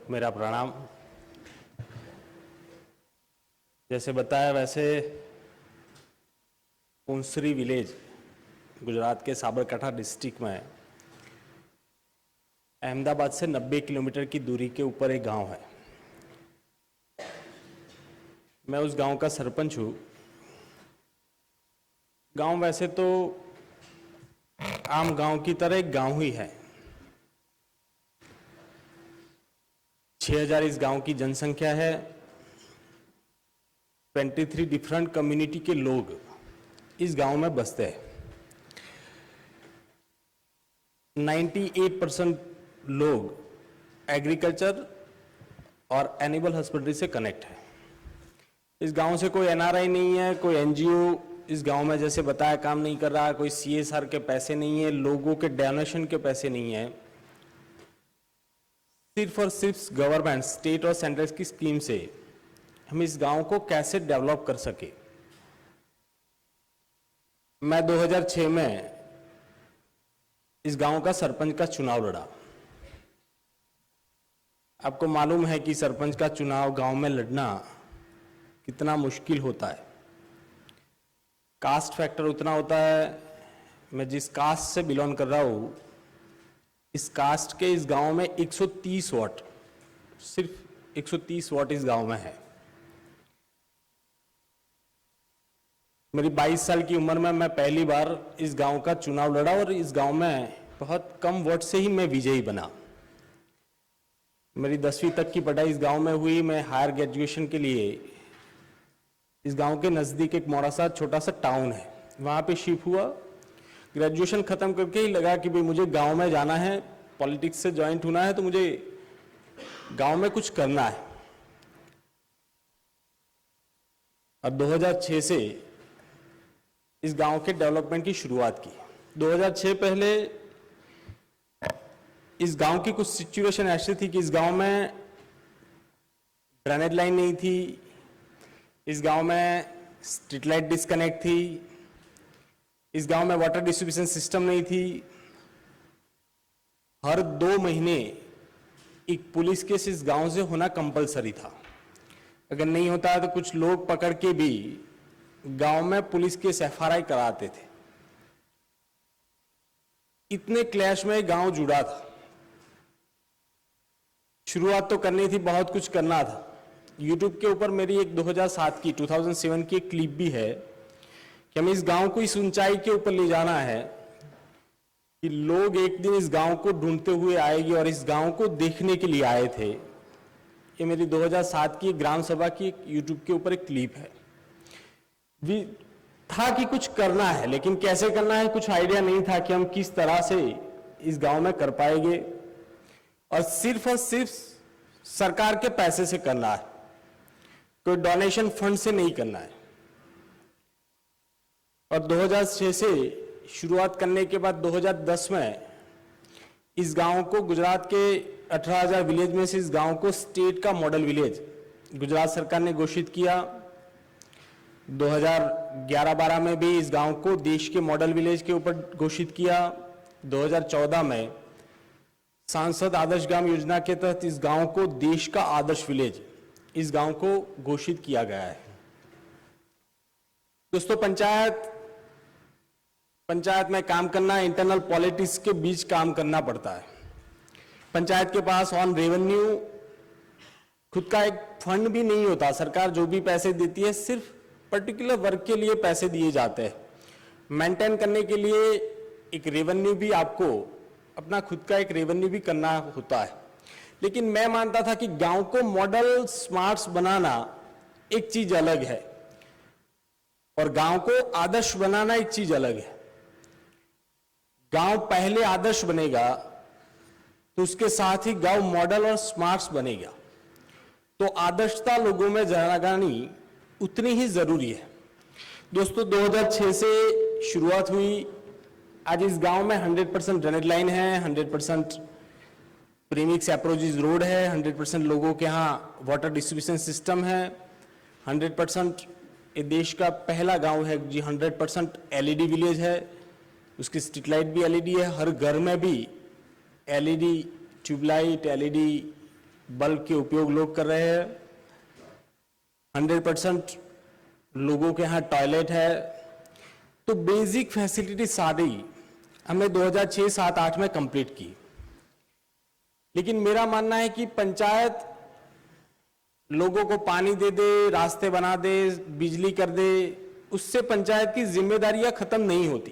मेरा प्रणाम। जैसे बताया वैसे पुंसरी विलेज गुजरात के साबरकांठा डिस्ट्रिक्ट में अहमदाबाद से 90 किलोमीटर की दूरी के ऊपर एक गांव है। मैं उस गांव का सरपंच हूँ। गांव वैसे तो आम गांव की तरह एक गांव ही है। 6000 इस गांव की जनसंख्या है। 23 डिफरेंट कम्युनिटी के लोग इस गांव में बसते हैं। 98% लोग एग्रीकल्चर और एनिमल हस्बेंड्री से कनेक्ट है। इस गांव से कोई एनआरआई नहीं है, कोई एनजीओ इस गांव में जैसे बताया काम नहीं कर रहा, कोई सीएसआर के पैसे नहीं है, लोगों के डोनेशन के पैसे नहीं है। सिर्फ और सिर्फ गवर्नमेंट स्टेट और सेंट्रल की स्कीम से हम इस गांव को कैसे डेवलप कर सके। मैं 2006 में इस गांव का सरपंच का चुनाव लड़ा। आपको मालूम है कि सरपंच का चुनाव गांव में लड़ना कितना मुश्किल होता है। कास्ट फैक्टर उतना होता है। मैं जिस कास्ट से बिलोंग कर रहा हूं, इस कास्ट के इस गांव में 130 वोट, सिर्फ 130 वोट इस गांव में है। मेरी 22 साल की उम्र में मैं पहली बार इस गांव का चुनाव लड़ा और इस गांव में बहुत कम वोट से ही मैं विजयी बना। मेरी 10वीं तक की पढ़ाई इस गांव में हुई। मैं हायर ग्रेजुएशन के लिए इस गांव के नज़दीक एक मोरासा छोटा सा टाउन है, वहाँ पे शिफ्ट हुआ। ग्रेजुएशन खत्म करके ही लगा कि भाई मुझे गांव में जाना है, पॉलिटिक्स से ज्वाइंट होना है, तो मुझे गांव में कुछ करना है। अब 2006 से इस गांव के डेवलपमेंट की शुरुआत की। 2006 पहले इस गांव की कुछ सिचुएशन ऐसी थी कि इस गांव में ड्रेनेज लाइन नहीं थी, इस गांव में स्ट्रीट लाइट डिस्कनेक्ट थी, इस गांव में वाटर डिस्ट्रीब्यूशन सिस्टम नहीं थी। हर 2 महीने एक पुलिस केस इस गांव से होना कंपलसरी था। अगर नहीं होता है तो कुछ लोग पकड़ के भी गांव में पुलिस केस एफआरआई कराते थे। इतने क्लैश में गांव जुड़ा था। शुरुआत तो करनी थी, बहुत कुछ करना था। यूट्यूब के ऊपर मेरी एक 2007 की एक क्लिप भी है कि हमें इस गांव को इस ऊंचाई के ऊपर ले जाना है कि लोग एक दिन इस गांव को ढूंढते हुए आएंगे और इस गांव को देखने के लिए आए थे। ये मेरी 2007 की ग्राम सभा की यूट्यूब के ऊपर एक क्लिप है। भी था कि कुछ करना है, लेकिन कैसे करना है कुछ आइडिया नहीं था कि हम किस तरह से इस गांव में कर पाएंगे। और सिर्फ सरकार के पैसे से करना है, कोई डोनेशन फंड से नहीं करना है। और 2006 से शुरुआत करने के बाद 2010 में इस गांव को गुजरात के 18,000 विलेज में से इस गांव को स्टेट का मॉडल विलेज गुजरात सरकार ने घोषित किया। 2011-12 में भी इस गांव को देश के मॉडल विलेज के ऊपर घोषित किया। 2014 में सांसद आदर्श ग्राम योजना के तहत इस गांव को देश का आदर्श विलेज इस गांव को घोषित किया गया है। दोस्तों, पंचायत में काम करना, इंटरनल पॉलिटिक्स के बीच काम करना पड़ता है। पंचायत के पास ऑन रेवेन्यू खुद का एक फंड भी नहीं होता। सरकार जो भी पैसे देती है सिर्फ पर्टिकुलर वर्क के लिए पैसे दिए जाते हैं। मेंटेन करने के लिए एक रेवेन्यू भी आपको अपना खुद का एक रेवेन्यू भी करना होता है। लेकिन मैं मानता था कि गांव को मॉडल स्मार्ट्स बनाना एक चीज अलग है और गांव को आदर्श बनाना एक चीज अलग है। गांव पहले आदर्श बनेगा तो उसके साथ ही गांव मॉडल और स्मार्ट्स बनेगा। तो आदर्शता लोगों में जगानी उतनी ही जरूरी है। दोस्तों, 2006 से शुरुआत हुई। आज इस गांव में 100% ड्रेनेज लाइन है, 100% प्रीमिक्स अप्रोचेज रोड है, 100% लोगों के यहाँ वाटर डिस्ट्रीब्यूशन सिस्टम है, 100% ये देश का पहला गांव है जी 100% एलईडी विलेज है। उसकी स्ट्रीट लाइट भी एलईडी है, हर घर में भी एलईडी ट्यूबलाइट, एलईडी बल्ब के उपयोग लोग कर रहे हैं, 100% लोगों के यहाँ टॉयलेट है। तो बेसिक फैसिलिटी सारी हमने 2006, 7, 8 में कंप्लीट की। लेकिन मेरा मानना है कि पंचायत लोगों को पानी दे दे, रास्ते बना दे, बिजली कर दे, उससे पंचायत की जिम्मेदारियां खत्म नहीं होती।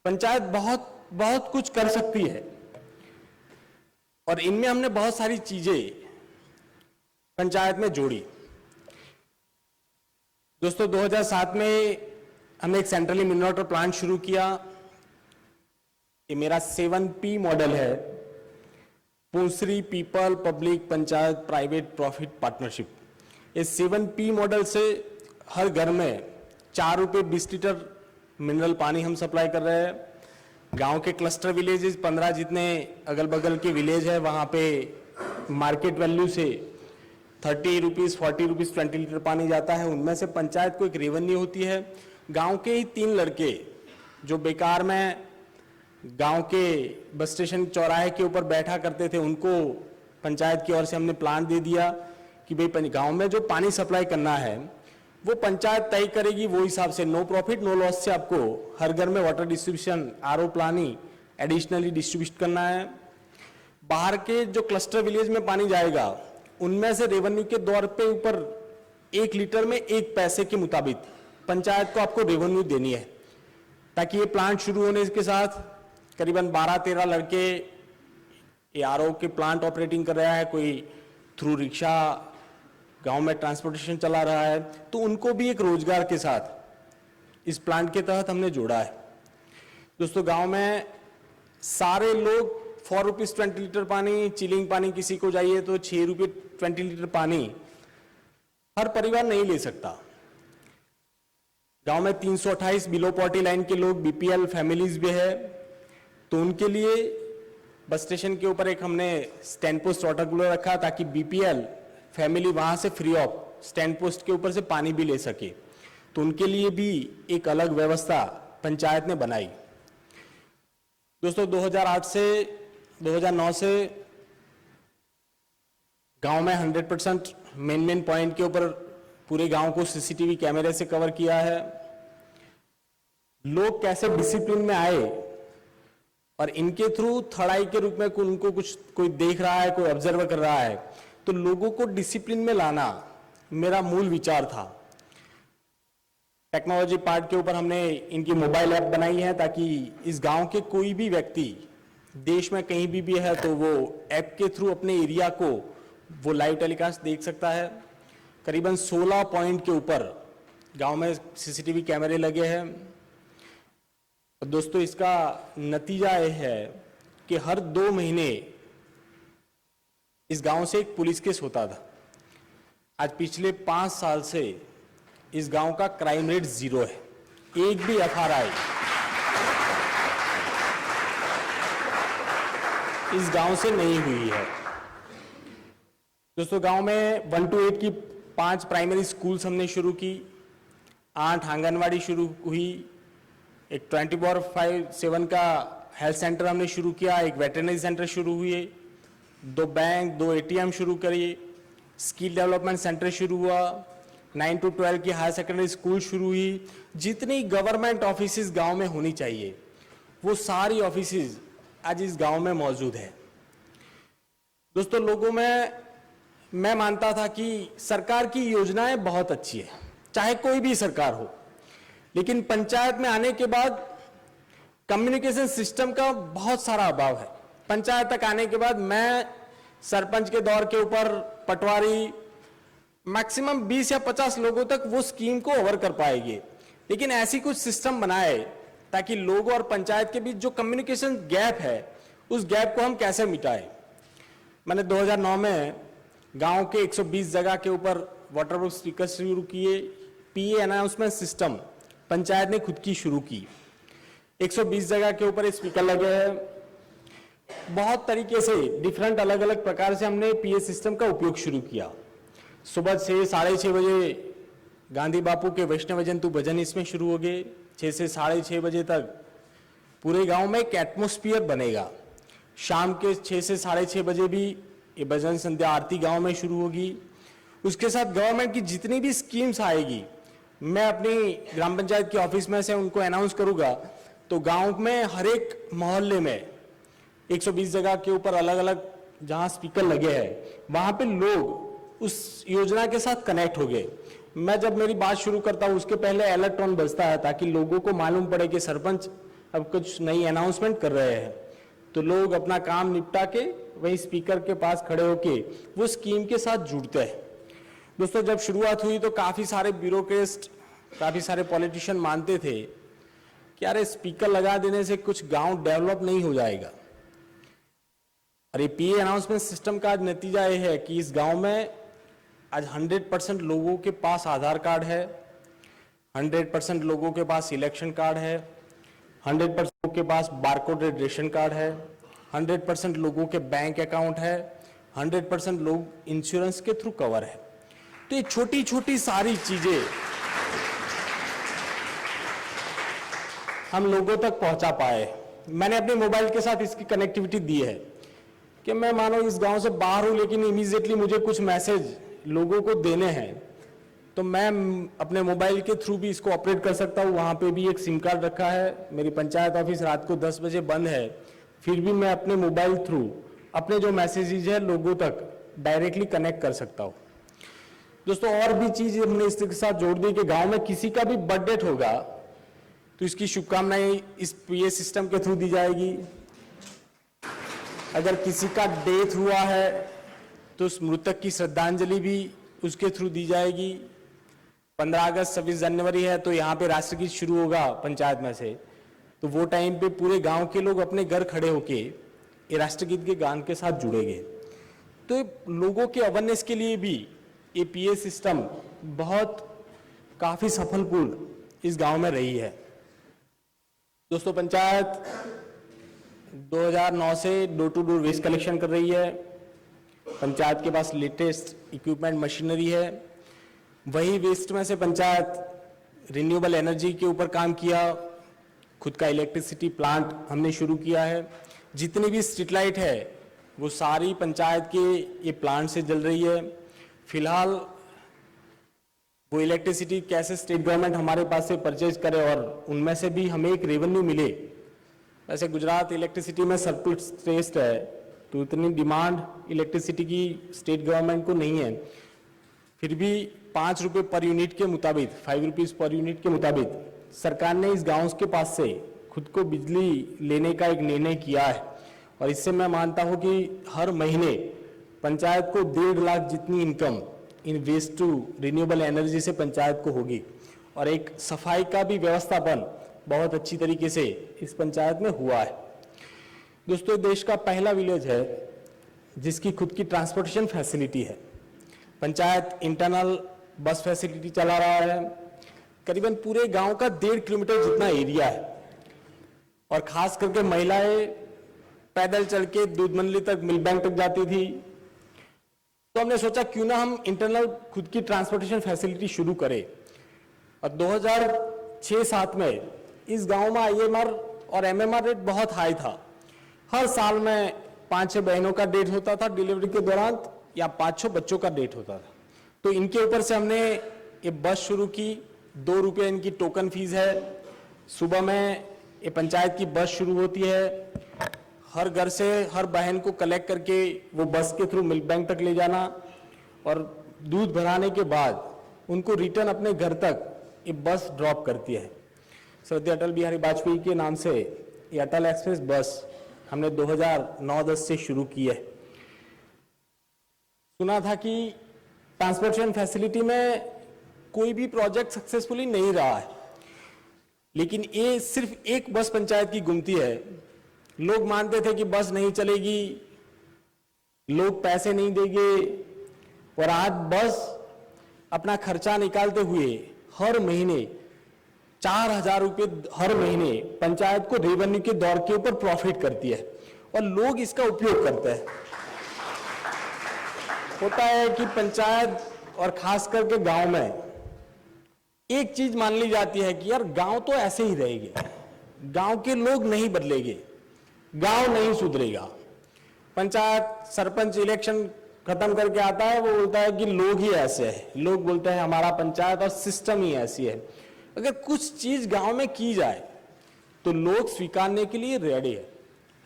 पंचायत बहुत बहुत कुछ कर सकती है और इनमें हमने बहुत सारी चीजें पंचायत में जोड़ी। दोस्तों, 2007 में हमने एक सेंट्रली मिनरल वाटर प्लांट शुरू किया। ये मेरा 7P मॉडल है, पूंसरी people public panchayat private profit partnership. ये 7P मॉडल से हर घर में 4 रुपये 20 लीटर मिनरल पानी हम सप्लाई कर रहे हैं। गांव के क्लस्टर विलेजेस 15 जितने अगल बगल के विलेज है, वहां पे मार्केट वैल्यू से 30 रुपीज 40 रुपीज 20 लीटर पानी जाता है। उनमें से पंचायत को एक रेवेन्यू होती है। गांव के ही 3 लड़के जो बेकार में गांव के बस स्टेशन चौराहे के ऊपर बैठा करते थे, उनको पंचायत की ओर से हमने प्लान दे दिया कि भाई गांव में जो पानी सप्लाई करना है वो पंचायत तय करेगी। वो हिसाब से नो प्रॉफिट नो लॉस से आपको हर घर में water distribution, RO planning additionally distribute करना है। बाहर के जो क्लस्टर विलेज में पानी जाएगा उनमें से रेवेन्यू के दौर पे ऊपर 1 लीटर में 1 पैसे के मुताबिक पंचायत को आपको रेवेन्यू देनी है, ताकि ये प्लांट शुरू होने के साथ करीबन 12-13 लड़के आरओ के प्लांट ऑपरेटिंग कर रहा है, कोई थ्रू रिक्शा गांव में ट्रांसपोर्टेशन चला रहा है, तो उनको भी एक रोजगार के साथ इस प्लांट के तहत हमने जोड़ा है। दोस्तों, गांव में सारे लोग 4 रुपीज 20 लीटर पानी, चिलिंग पानी किसी को चाहिए तो 6 रुपये 20 लीटर पानी हर परिवार नहीं ले सकता। गांव में 328 बिलो पॉवर्टी लाइन के लोग, बीपीएल फैमिलीज भी है, तो उनके लिए बस स्टेशन के ऊपर एक हमने स्टैंड पोस्ट वाटर कूलर रखा ताकि बीपीएल फैमिली वहां से फ्री ऑफ स्टैंड पोस्ट के ऊपर से पानी भी ले सके। तो उनके लिए भी एक अलग व्यवस्था पंचायत ने बनाई। दोस्तों, 2008 से 2009 से गांव में 100% मेन पॉइंट के ऊपर पूरे गांव को सीसीटीवी कैमरे से कवर किया है। लोग कैसे डिसिप्लिन में आए और इनके थ्रू थर्ड आई के रूप में उनको कुछ कोई देख रहा है, कोई ऑब्जर्व कर रहा है, तो लोगों को डिसिप्लिन में लाना मेरा मूल विचार था। टेक्नोलॉजी पार्ट के ऊपर हमने इनकी मोबाइल ऐप बनाई है ताकि इस गांव के कोई भी व्यक्ति देश में कहीं भी है तो वो ऐप के थ्रू अपने एरिया को वो लाइव टेलीकास्ट देख सकता है। करीबन 16 पॉइंट के ऊपर गांव में सीसीटीवी कैमरे लगे हैं। दोस्तों, इसका नतीजा यह है कि हर 2 महीने इस गांव से एक पुलिस केस होता था। आज पिछले 5 साल से इस गांव का क्राइम रेट 0 है, एक भी एफआरआई इस गांव से नहीं हुई है। दोस्तों, गांव में 1 to 8 की 5 प्राइमरी स्कूल्स हमने शुरू की, 8 आंगनवाड़ी शुरू हुई, एक 24/7 का हेल्थ सेंटर हमने शुरू किया, एक वेटरनरी सेंटर शुरू हुए, 2 बैंक, 2 एटीएम शुरू करिए, स्किल डेवलपमेंट सेंटर शुरू हुआ, 9 to 12 की हायर सेकेंडरी स्कूल शुरू हुई। जितनी गवर्नमेंट ऑफिसेज गांव में होनी चाहिए वो सारी ऑफिसेज आज इस गांव में मौजूद है। दोस्तों, लोगों में मैं मानता था कि सरकार की योजनाएं बहुत अच्छी है, चाहे कोई भी सरकार हो, लेकिन पंचायत में आने के बाद कम्युनिकेशन सिस्टम का बहुत सारा अभाव है। पंचायत तक आने के बाद मैं सरपंच के दौर के ऊपर पटवारी मैक्सिमम 20 या 50 लोगों तक वो स्कीम को ओवर कर पाएंगे, लेकिन ऐसी कुछ सिस्टम बनाए ताकि लोगों और पंचायत के बीच जो कम्युनिकेशन गैप है उस गैप को हम कैसे मिटाएं। मैंने 2009 में गांव के 120 जगह के ऊपर वाटर स्पीकर शुरू किए। पीए अनाउंसमेंट सिस्टम पंचायत ने खुद की शुरू की, 120 जगह के ऊपर स्पीकर लगे हैं। बहुत तरीके से डिफरेंट अलग अलग प्रकार से हमने पीए सिस्टम का उपयोग शुरू किया। सुबह 6-6:30 बजे गांधी बापू के वैष्णव जयंती भजन इसमें शुरू हो गए। 6 से 6:30 बजे तक पूरे गांव में एक एटमॉस्फेयर बनेगा। शाम के 6 से 6:30 बजे भी ये भजन संध्या आरती गांव में शुरू होगी। उसके साथ गवर्नमेंट की जितनी भी स्कीम्स आएगी मैं अपनी ग्राम पंचायत के ऑफिस में से उनको अनाउंस करूंगा। तो गांव में हर एक मोहल्ले में 120 जगह के ऊपर अलग अलग जहां स्पीकर लगे हैं वहां पे लोग उस योजना के साथ कनेक्ट हो गए। मैं जब मेरी बात शुरू करता हूं उसके पहले अलर्ट टोन बजता है ताकि लोगों को मालूम पड़े कि सरपंच अब कुछ नई अनाउंसमेंट कर रहे हैं। तो लोग अपना काम निपटा के वही स्पीकर के पास खड़े होके वो स्कीम के साथ जुड़ते हैं। दोस्तों, जब शुरुआत हुई तो काफी सारे ब्यूरोक्रेट, काफी सारे पॉलिटिशियन मानते थे कि यार स्पीकर लगा देने से कुछ गांव डेवलप नहीं हो जाएगा। और ये पीए अनाउंसमेंट सिस्टम का नतीजा ये है कि इस गांव में आज 100% लोगों के पास आधार कार्ड है, 100% लोगों के पास इलेक्शन कार्ड है, 100% लोगों के पास बारकोडेड रेशन कार्ड है, 100% लोगों के बैंक अकाउंट है, 100% लोग इंश्योरेंस के थ्रू कवर है। तो ये छोटी छोटी सारी चीजें हम लोगों तक पहुंचा पाए। मैंने अपने मोबाइल के साथ इसकी कनेक्टिविटी दी है कि मैं मानो इस गांव से बाहर हूं लेकिन इमीडिएटली मुझे कुछ मैसेज लोगों को देने हैं तो मैं अपने मोबाइल के थ्रू भी इसको ऑपरेट कर सकता हूं। वहां पे भी एक सिम कार्ड रखा है। मेरी पंचायत ऑफिस रात को 10 बजे बंद है, फिर भी मैं अपने मोबाइल थ्रू अपने जो मैसेजेस है लोगों तक डायरेक्टली कनेक्ट कर सकता हूं। दोस्तों, और भी चीज हमने इसके साथ जोड़ दी कि गांव में किसी का भी बर्थडे होगा तो इसकी शुभकामनाएं इस पीए सिस्टम के थ्रू दी जाएगी। अगर किसी का डेथ हुआ है तो उस मृतक की श्रद्धांजलि भी उसके थ्रू दी जाएगी। 15 अगस्त 26 जनवरी है तो यहाँ पे राष्ट्रगीत शुरू होगा पंचायत में से, तो वो टाइम पे पूरे गांव के लोग अपने घर खड़े होके ये राष्ट्रगीत के गान के साथ जुड़ेंगे। तो लोगों के अवेयरनेस के लिए भी ये पीए सिस्टम बहुत काफी सफलपूर्ण इस गांव में रही है। दोस्तों, पंचायत 2009 से door to door waste collection कर रही है। पंचायत के पास लेटेस्ट इक्विपमेंट मशीनरी है। वही वेस्ट में से पंचायत रिन्यूएबल एनर्जी के ऊपर काम किया। खुद का इलेक्ट्रिसिटी प्लांट हमने शुरू किया है। जितनी भी स्ट्रीट लाइट है वो सारी पंचायत के ये प्लांट से जल रही है। फिलहाल वो इलेक्ट्रिसिटी कैसे स्टेट गवर्नमेंट हमारे पास से परचेज करे और उनमें से भी हमें एक रेवेन्यू मिले। वैसे गुजरात इलेक्ट्रिसिटी में सरप्लस टेस्ट है तो इतनी डिमांड इलेक्ट्रिसिटी की स्टेट गवर्नमेंट को नहीं है, फिर भी 5 रुपए पर यूनिट के मुताबिक 5 रुपीज पर यूनिट के मुताबिक सरकार ने इस गांव के पास से खुद को बिजली लेने का एक निर्णय किया है। और इससे मैं मानता हूं कि हर महीने पंचायत को 1.5 लाख जितनी income in waste to renewable energy से पंचायत को होगी। और एक सफाई का भी व्यवस्थापन बहुत अच्छी तरीके से इस पंचायत में हुआ है। दोस्तों, देश का पहला विलेज है जिसकी खुद की ट्रांसपोर्टेशन फैसिलिटी है। पंचायत इंटरनल बस फैसिलिटी चला रहा है। करीबन पूरे गांव का 1.5 किलोमीटर जितना एरिया है और खास करके महिलाएं पैदल चल के दूध मंडली तक, मिल्क बैंक तक जाती थी। तो हमने सोचा क्यों ना हम इंटरनल खुद की ट्रांसपोर्टेशन फैसिलिटी शुरू करें। और 2006-07 में इस गांव में आईएमआर और एमएमआर रेट बहुत हाई था। हर साल में 5-6 बहनों का डेथ होता था डिलीवरी के दौरान या 5-6 बच्चों का डेथ होता था। तो इनके ऊपर से हमने ये बस शुरू की। 2 रुपये इनकी टोकन फीस है। सुबह में ये पंचायत की बस शुरू होती है। हर घर से हर बहन को कलेक्ट करके वो बस के थ्रू मिल्क बैंक तक ले जाना और दूध भराने के बाद उनको रिटर्न अपने घर तक ये बस ड्रॉप करती है। श्रद्धेय अटल बिहारी वाजपेयी के नाम से ये अटल एक्सप्रेस बस हमने 2009-10 से शुरू की है। सुना था कि ट्रांसपोर्टेशन फैसिलिटी में कोई भी प्रोजेक्ट सक्सेसफुली नहीं रहा है, लेकिन ये सिर्फ एक बस पंचायत की गुमती है। लोग मानते थे कि बस नहीं चलेगी, लोग पैसे नहीं देंगे, और आज बस अपना खर्चा निकालते हुए हर महीने 4,000 रुपये हर महीने पंचायत को रेवेन्यू के दौर के ऊपर प्रॉफिट करती है और लोग इसका उपयोग करते हैं। होता है कि पंचायत और खास करके गांव में एक चीज मान ली जाती है कि यार गांव तो ऐसे ही रहेंगे, गांव के लोग नहीं बदलेंगे, गांव नहीं सुधरेगा। पंचायत सरपंच इलेक्शन खत्म करके आता है, वो बोलता है कि लोग ही ऐसे हैं, लोग बोलते हैं हमारा पंचायत और सिस्टम ही ऐसी है। अगर कुछ चीज गांव में की जाए तो लोग स्वीकारने के लिए रेडी है,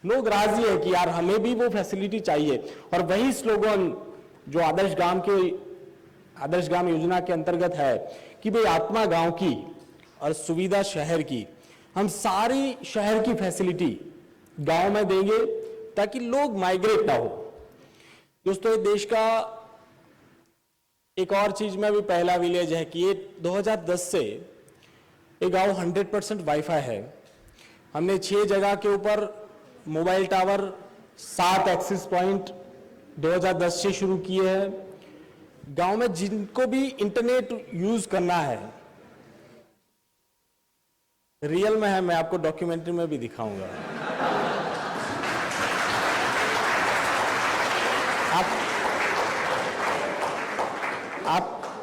लोग राजी है कि यार हमें भी वो फैसिलिटी चाहिए। और वही स्लोगन जो आदर्श गांव योजना के अंतर्गत है कि भाई आत्मा गांव की और सुविधा शहर की, हम सारी शहर की फैसिलिटी गांव में देंगे ताकि लोग माइग्रेट ना हो। दोस्तों, देश का एक और चीज में भी पहला विलेज है कि ये 2010 से ये गांव 100% वाईफाई है। हमने 6 जगह के ऊपर मोबाइल टावर, 7 एक्सेस पॉइंट 2010 से शुरू किए हैं। गांव में जिनको भी इंटरनेट यूज करना है, रियल में है, मैं आपको डॉक्यूमेंट्री में भी दिखाऊंगा।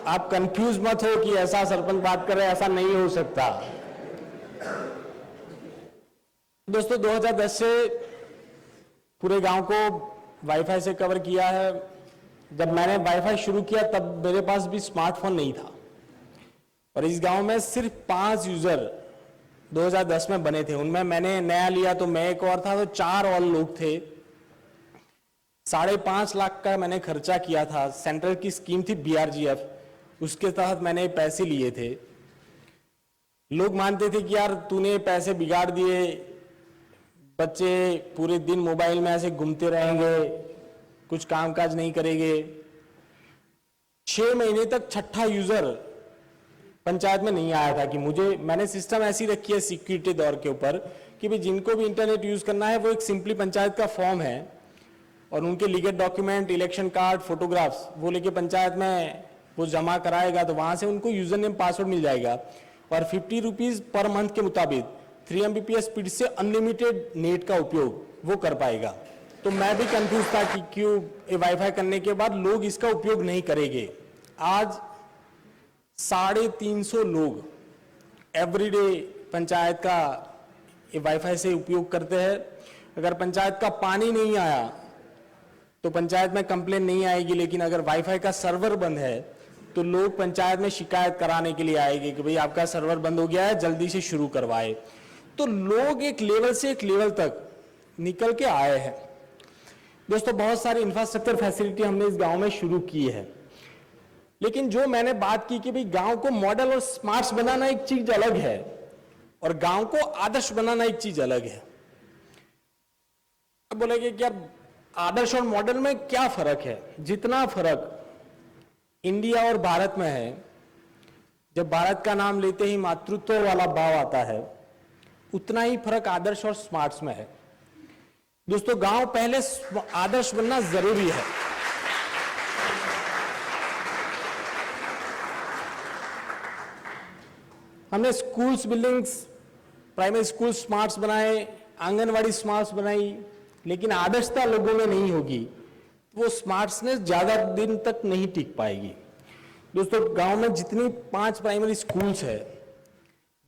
आप कंफ्यूज मत हो कि ऐसा सरपंच बात कर रहे हैं, ऐसा नहीं हो सकता। दोस्तों, 2010 से पूरे गांव को वाईफाई से कवर किया है। जब मैंने वाईफाई शुरू किया तब मेरे पास भी स्मार्टफोन नहीं था और इस गांव में सिर्फ 5 यूजर 2010 में बने थे। उनमें मैंने नया लिया तो मैं एक और था, तो 4 और लोग थे। 5.5 लाख का मैंने खर्चा किया था। सेंट्रल की स्कीम थी BRGF, उसके तहत मैंने पैसे लिए थे। लोग मानते थे कि यार तूने पैसे बिगाड़ दिए, बच्चे पूरे दिन मोबाइल में ऐसे घूमते रहेंगे, कुछ कामकाज नहीं करेंगे। 6 महीने तक 6ठा यूजर पंचायत में नहीं आया था कि मैंने सिस्टम ऐसी रखी है सिक्योरिटी दौर के ऊपर कि भाई जिनको भी इंटरनेट यूज करना है वो एक सिंपली पंचायत का फॉर्म है और उनके legal document, election card, photographs वो लेके पंचायत में वो जमा कराएगा तो वहां से उनको यूजर नेम पासवर्ड मिल जाएगा और 50 रुपीज पर मंथ के मुताबिक 3 Mbps स्पीड से अनलिमिटेड नेट का उपयोग वो कर पाएगा। तो मैं भी कंफ्यूज था कि क्यों ये वाईफाई करने के बाद लोग इसका उपयोग नहीं करेंगे। आज 350 लोग एवरीडे पंचायत का ये वाईफाई से उपयोग करते हैं। अगर पंचायत का पानी नहीं आया तो पंचायत में कंप्लेन नहीं आएगी, लेकिन अगर वाईफाई का सर्वर बंद है तो लोग पंचायत में शिकायत कराने के लिए आएंगे कि भाई आपका सर्वर बंद हो गया है, जल्दी से शुरू करवाए। तो लोग एक लेवल से एक लेवल तक निकल के आए हैं। दोस्तों, बहुत सारी इंफ्रास्ट्रक्चर फैसिलिटी हमने इस गांव में शुरू की है, लेकिन जो मैंने बात की कि भाई गांव को मॉडल और स्मार्ट बनाना एक चीज अलग है और गांव को आदर्श बनाना एक चीज अलग है। अब बोलेंगे कि यार आदर्श और मॉडल में क्या फर्क है? जितना फर्क इंडिया और भारत में है, जब भारत का नाम लेते ही मातृत्व वाला भाव आता है, उतना ही फर्क आदर्श और स्मार्ट्स में है। दोस्तों, गांव पहले आदर्श बनना जरूरी है। हमने schools, buildings, primary school smarts बनाए, आंगनवाड़ी स्मार्ट्स बनाई, लेकिन आदर्शता लोगों में नहीं होगी वो स्मार्टनेस ज्यादा दिन तक नहीं टिक पाएगी। दोस्तों, गांव में जितनी 5 प्राइमरी स्कूल्स है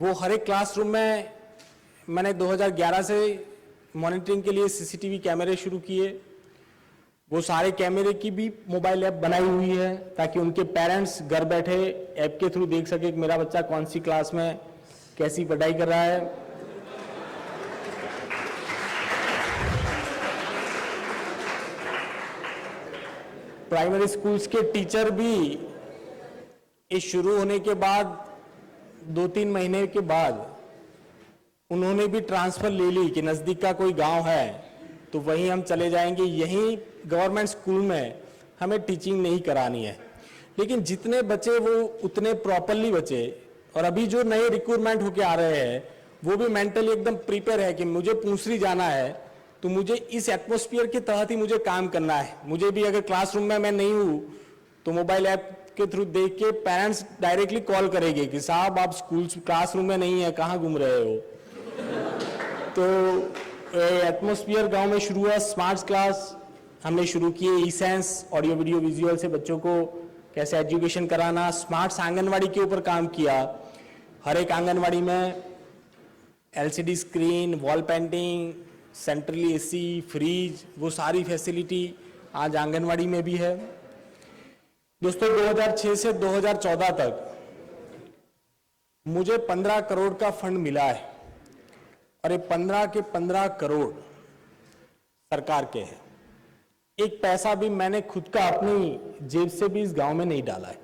वो हर एक क्लासरूम में मैंने 2011 से मॉनिटरिंग के लिए CCTV कैमरे शुरू किए। वो सारे कैमरे की भी मोबाइल ऐप बनाई हुई है ताकि उनके पेरेंट्स घर बैठे ऐप के थ्रू देख सके कि मेरा बच्चा कौन सी क्लास में कैसी पढ़ाई कर रहा है। प्राइमरी स्कूल्स के टीचर भी इस शुरू होने के बाद 2-3 महीने के बाद उन्होंने भी ट्रांसफर ले ली कि नजदीक का कोई गांव है तो वहीं हम चले जाएंगे, यहीं गवर्नमेंट स्कूल में हमें टीचिंग नहीं करानी है। लेकिन जितने बचे वो उतने प्रॉपरली बचे और अभी जो नए रिक्रूटमेंट होके आ रहे हैं वो भी मेंटली एकदम प्रिपेयर है कि मुझे पूंछरी जाना है तो मुझे इस एटमॉस्फेयर के तहत ही मुझे काम करना है। मुझे भी अगर क्लासरूम में मैं नहीं हूं तो मोबाइल ऐप के थ्रू देख के पेरेंट्स डायरेक्टली कॉल करेंगे कि साहब आप स्कूल क्लासरूम में नहीं है, कहाँ घूम रहे हो। तो एटमॉस्फेयर गांव में शुरू हुआ। स्मार्ट क्लास हमने शुरू किए, ई-सेंस ऑडियो वीडियो विजुअल से बच्चों को कैसे एजुकेशन कराना। स्मार्ट आंगनवाड़ी के ऊपर काम किया। हर एक आंगनवाड़ी में LCD screen, wall painting, centrally AC, fridge, वो सारी फैसिलिटी आज आंगनवाड़ी में भी है। दोस्तों 2006 से 2014 तक मुझे 15 करोड़ का फंड मिला है और ये 15 के 15 करोड़ सरकार के हैं। एक पैसा भी मैंने खुद का अपनी जेब से भी इस गांव में नहीं डाला है।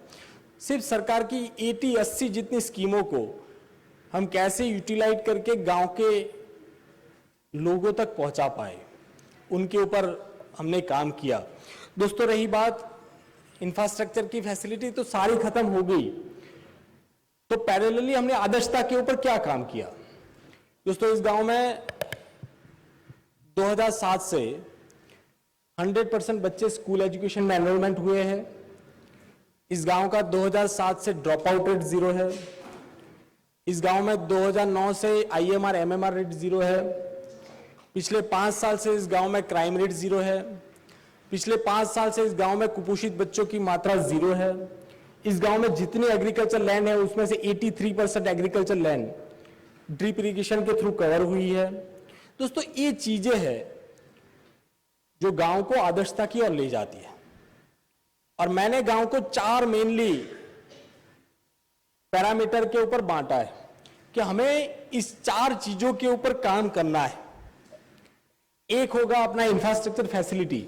सिर्फ सरकार की 80-80 जितनी स्कीमों को हम कैसे यूटिलाइज करके गांव के लोगों तक पहुंचा पाए, उनके ऊपर हमने काम किया। दोस्तों रही बात इंफ्रास्ट्रक्चर की फैसिलिटी, तो सारी खत्म हो गई, तो पैरेलली हमने आदर्शता के ऊपर क्या काम किया। दोस्तों इस गांव में 2007 से 100% बच्चे स्कूल एजुकेशन में एनरोलमेंट हुए हैं। इस गांव का 2007 से ड्रॉप आउट रेट 0 है। इस गांव में 2009 से IMR MMR रेट 0 है। पिछले 5 साल से इस गांव में क्राइम रेट 0 है। पिछले 5 साल से इस गांव में कुपोषित बच्चों की मात्रा 0 है। इस गांव में जितनी एग्रीकल्चर लैंड है उसमें से 83% एग्रीकल्चर लैंड ड्रिप इरिगेशन के थ्रू कवर हुई है। दोस्तों ये चीजें हैं जो गांव को आदर्शता की ओर ले जाती है। और मैंने गांव को 4 मेनली पैरामीटर के ऊपर बांटा है कि हमें इस 4 चीजों के ऊपर काम करना है। एक होगा अपना इंफ्रास्ट्रक्चर फैसिलिटी,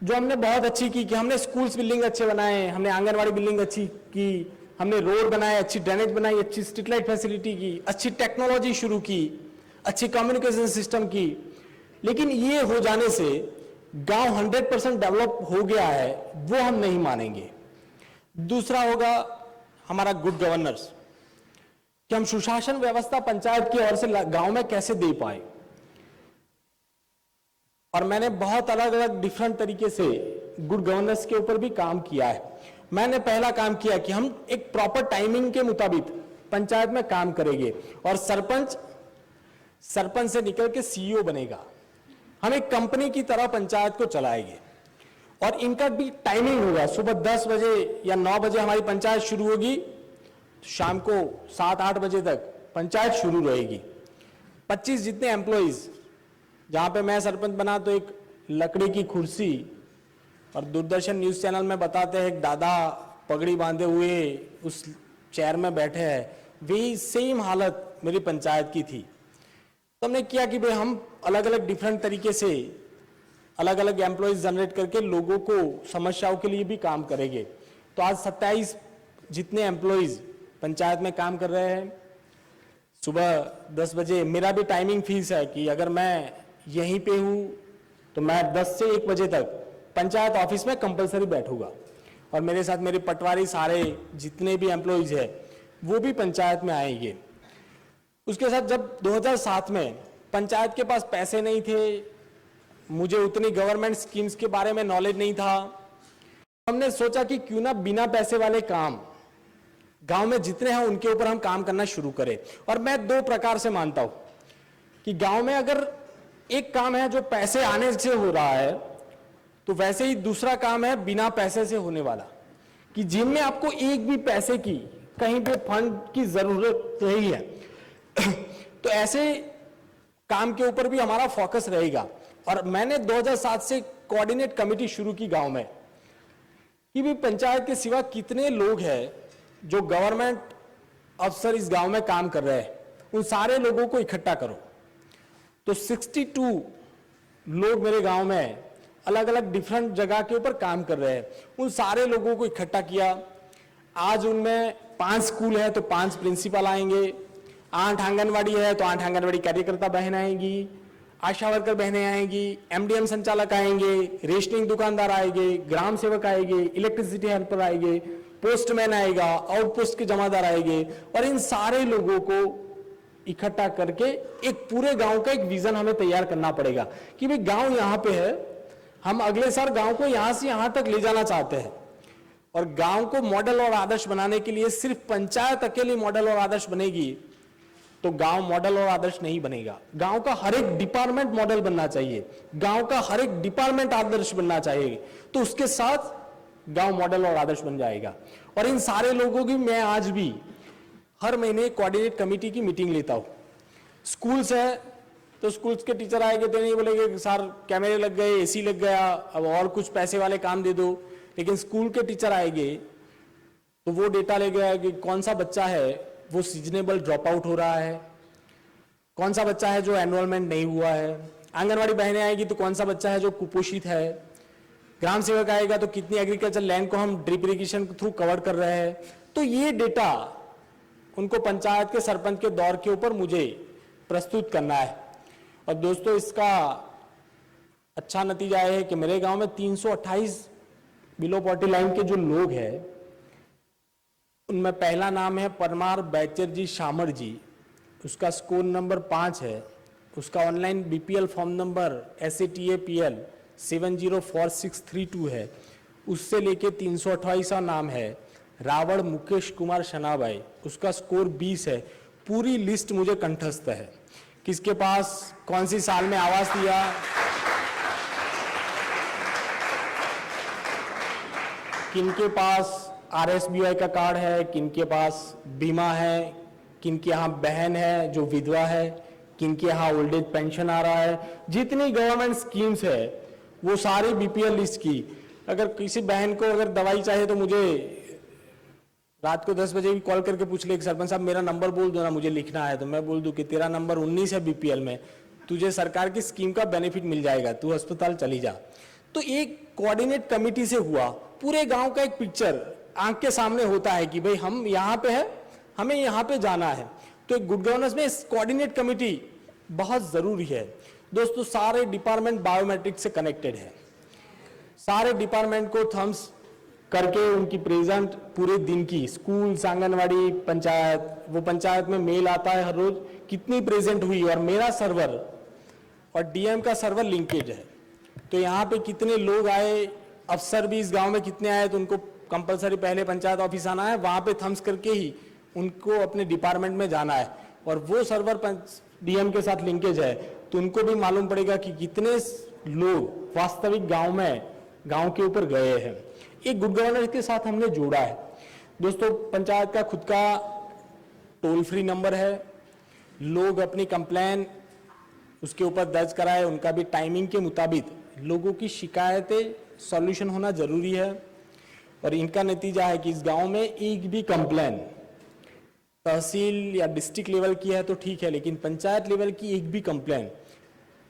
जो हमने बहुत अच्छी की कि हमने स्कूल्स बिल्डिंग अच्छे बनाए, हमने आंगनवाड़ी बिल्डिंग अच्छी की, हमने रोड बनाए, अच्छी ड्रेनेज बनाई, अच्छी स्ट्रीट लाइट फैसिलिटी की, अच्छी टेक्नोलॉजी शुरू की, अच्छी कम्युनिकेशन सिस्टम की। लेकिन ये हो जाने से गांव 100% डेवलप हो गया है, वो हम नहीं मानेंगे। दूसरा होगा हमारा गुड गवर्नेंस, कि हम सुशासन व्यवस्था पंचायत की ओर से गांव में कैसे दे पाए। और मैंने बहुत अलग अलग डिफरेंट तरीके से गुड गवर्नेंस के ऊपर भी काम किया है। मैंने पहला काम किया कि हम एक प्रॉपर टाइमिंग के मुताबिक पंचायत में काम करेंगे और सरपंच से निकल के CEO बनेगा। हम एक कंपनी की तरह पंचायत को चलाएंगे और इनका भी टाइमिंग होगा। सुबह 10 बजे या 9 बजे हमारी पंचायत शुरू होगी, शाम को 7-8 बजे तक पंचायत शुरू रहेगी। 25 जितने एम्प्लॉइज, जहां पे मैं सरपंच बना तो एक लकड़ी की कुर्सी, और दूरदर्शन न्यूज चैनल में बताते हैं एक दादा पगड़ी बांधे हुए उस चेयर में बैठे हैं, वही सेम हालत मेरी पंचायत की थी। तो हमने किया कि भाई हम अलग अलग डिफरेंट तरीके से अलग अलग एम्प्लॉइज जनरेट करके लोगों को समस्याओं के लिए भी काम करेंगे। तो आज 27 जितने एम्प्लॉइज पंचायत में काम कर रहे हैं। सुबह 10 बजे मेरा भी टाइमिंग फिक्स है कि अगर मैं यहीं पे हूं तो मैं 10 से 1 बजे तक पंचायत ऑफिस में कंपलसरी बैठूंगा, और मेरे साथ मेरे पटवारी सारे जितने भी एम्प्लॉइज हैं वो भी पंचायत में आएंगे। उसके साथ जब 2007 में पंचायत के पास पैसे नहीं थे, मुझे उतनी गवर्नमेंट स्कीम्स के बारे में नॉलेज नहीं था, हमने सोचा कि क्यों ना बिना पैसे वाले काम गांव में जितने हैं उनके ऊपर हम काम करना शुरू करें। और मैं 2 प्रकार से मानता हूं कि गांव में अगर एक काम है जो पैसे आने से हो रहा है, तो वैसे ही दूसरा काम है बिना पैसे से होने वाला, कि जिनमें आपको एक भी पैसे की कहीं पे फंड की जरूरत नहीं है तो ऐसे काम के ऊपर भी हमारा फोकस रहेगा। और मैंने 2007 से कोऑर्डिनेट कमेटी शुरू की गांव में कि भी पंचायत के सिवा कितने लोग हैं जो गवर्नमेंट अफसर इस गांव में काम कर रहे हैं, उन सारे लोगों को इकट्ठा करो। तो 62 लोग मेरे गांव में अलग अलग डिफरेंट जगह के ऊपर काम कर रहे हैं, उन सारे लोगों को इकट्ठा किया। आज उनमें 5 स्कूल है तो 5 प्रिंसिपल आएंगे, 8 आंगनवाड़ी है तो 8 आंगनवाड़ी कार्यकर्ता बहन आएंगी, आशा वर्कर बहनें आएंगी, MDM संचालक आएंगे, रेशनिंग दुकानदार आएंगे, ग्राम सेवक आएंगे, इलेक्ट्रिसिटी हेल्पर आएंगे, पोस्टमैन आएगा, आउटपोस्ट के जमादार आएंगे। और इन सारे लोगों को इकट्ठा करके एक पूरे गांव का एक विजन हमें तैयार करना पड़ेगा कि भाई गांव यहां पे है, हम अगले साल गांव को यहां से यहां तक ले जाना चाहते हैं। और गांव को मॉडल और आदर्श बनाने के लिए सिर्फ पंचायत अकेली मॉडल और आदर्श बनेगी तो गांव मॉडल और आदर्श नहीं बनेगा। गांव का हर एक डिपार्टमेंट मॉडल बनना चाहिए, गांव का हर एक डिपार्टमेंट आदर्श बनना चाहिए, तो उसके साथ गांव मॉडल और आदर्श बन जाएगा। और इन सारे लोगों की मैं आज भी हर महीने कोऑर्डिनेट कमेटी की मीटिंग लेता हूं। स्कूल्स है तो स्कूल्स के टीचर आएंगे तो नहीं बोलेंगे कि सर कैमरे लग गए, एसी लग गया, अब और कुछ पैसे वाले काम दे दो। लेकिन स्कूल के टीचर आएंगे तो वो डेटा ले गया कि कौन सा बच्चा है वो सीजनेबल ड्रॉप आउट हो रहा है, कौन सा बच्चा है जो एनरोलमेंट नहीं हुआ है। आंगनवाड़ी बहनें आएगी तो कौन सा बच्चा है जो कुपोषित है। ग्राम सेवक आएगा तो कितनी एग्रीकल्चर लैंड को हम ड्रिप इरिगेशन के थ्रू कवर कर रहे हैं। तो ये डेटा उनको पंचायत के सरपंच के दौर के ऊपर मुझे प्रस्तुत करना है। और दोस्तों इसका अच्छा नतीजा है कि मेरे गांव में 328 बिलो पॉवर्टी लाइन के जो लोग हैं उनमें पहला नाम है परमार बैचर जी शामर जी, उसका स्कोर नंबर 5 है। उसका online BPL form number SATAPL 704632 है। उससे लेके 328वां नाम है रावण मुकेश कुमार शनाभाई, उसका स्कोर 20 है। पूरी लिस्ट मुझे कंठस्थ है, किसके पास कौन सी साल में आवास दिया, किनके पास RSBI का कार्ड है, किनके पास बीमा है, किनके यहाँ बहन है जो विधवा है, किनके यहाँ ओल्ड एज पेंशन आ रहा है। जितनी गवर्नमेंट स्कीम्स है वो सारी BPL लिस्ट की। अगर किसी बहन को अगर दवाई चाहिए तो मुझे रात को 10 बजे भी कॉल करके पूछ ले कि सरपंच साहब मेरा नंबर बोल दो ना, मुझे लिखना है, तो मैं बोल दूं कि तेरा नंबर 19 है BPL में, तुझे सरकार की स्कीम का बेनिफिट मिल जाएगा, तू अस्पताल चली जा। तो एक कोऑर्डिनेट कमिटी से हुआ, पूरे गांव का एक पिक्चर आंख के सामने होता है कि भाई हम यहाँ पे है, हमें यहाँ पे जाना है। तो एक गुड गवर्नेंस में इस कोऑर्डिनेट कमिटी बहुत जरूरी है। दोस्तों सारे डिपार्टमेंट बायोमेट्रिक से कनेक्टेड है, सारे डिपार्टमेंट को थम्स करके उनकी प्रेजेंट पूरे दिन की स्कूल, आंगनवाड़ी, पंचायत, वो पंचायत में मेल आता है हर रोज कितनी प्रेजेंट हुई, और मेरा सर्वर और DM का सर्वर लिंकेज है। तो यहाँ पे कितने लोग आए, अफसर भी इस गांव में कितने आए, तो उनको कंपलसरी पहले पंचायत ऑफिस आना है, वहां पे थम्स करके ही उनको अपने डिपार्टमेंट में जाना है। और वो सर्वर DM के साथ लिंकेज है तो उनको भी मालूम पड़ेगा कि कितने लोग वास्तविक गांव में गांव के ऊपर गए हैं। एक गुड गवर्नेंस के साथ हमने जोड़ा है। दोस्तों पंचायत का खुद का टोल फ्री नंबर है, लोग अपनी कंप्लेन उसके ऊपर दर्ज कराए, उनका भी टाइमिंग के मुताबिक लोगों की शिकायतें सॉल्यूशन होना जरूरी है। और इनका नतीजा है कि इस गांव में एक भी कंप्लेन तहसील या डिस्ट्रिक्ट लेवल की है तो ठीक है, लेकिन पंचायत लेवल की एक भी कंप्लेन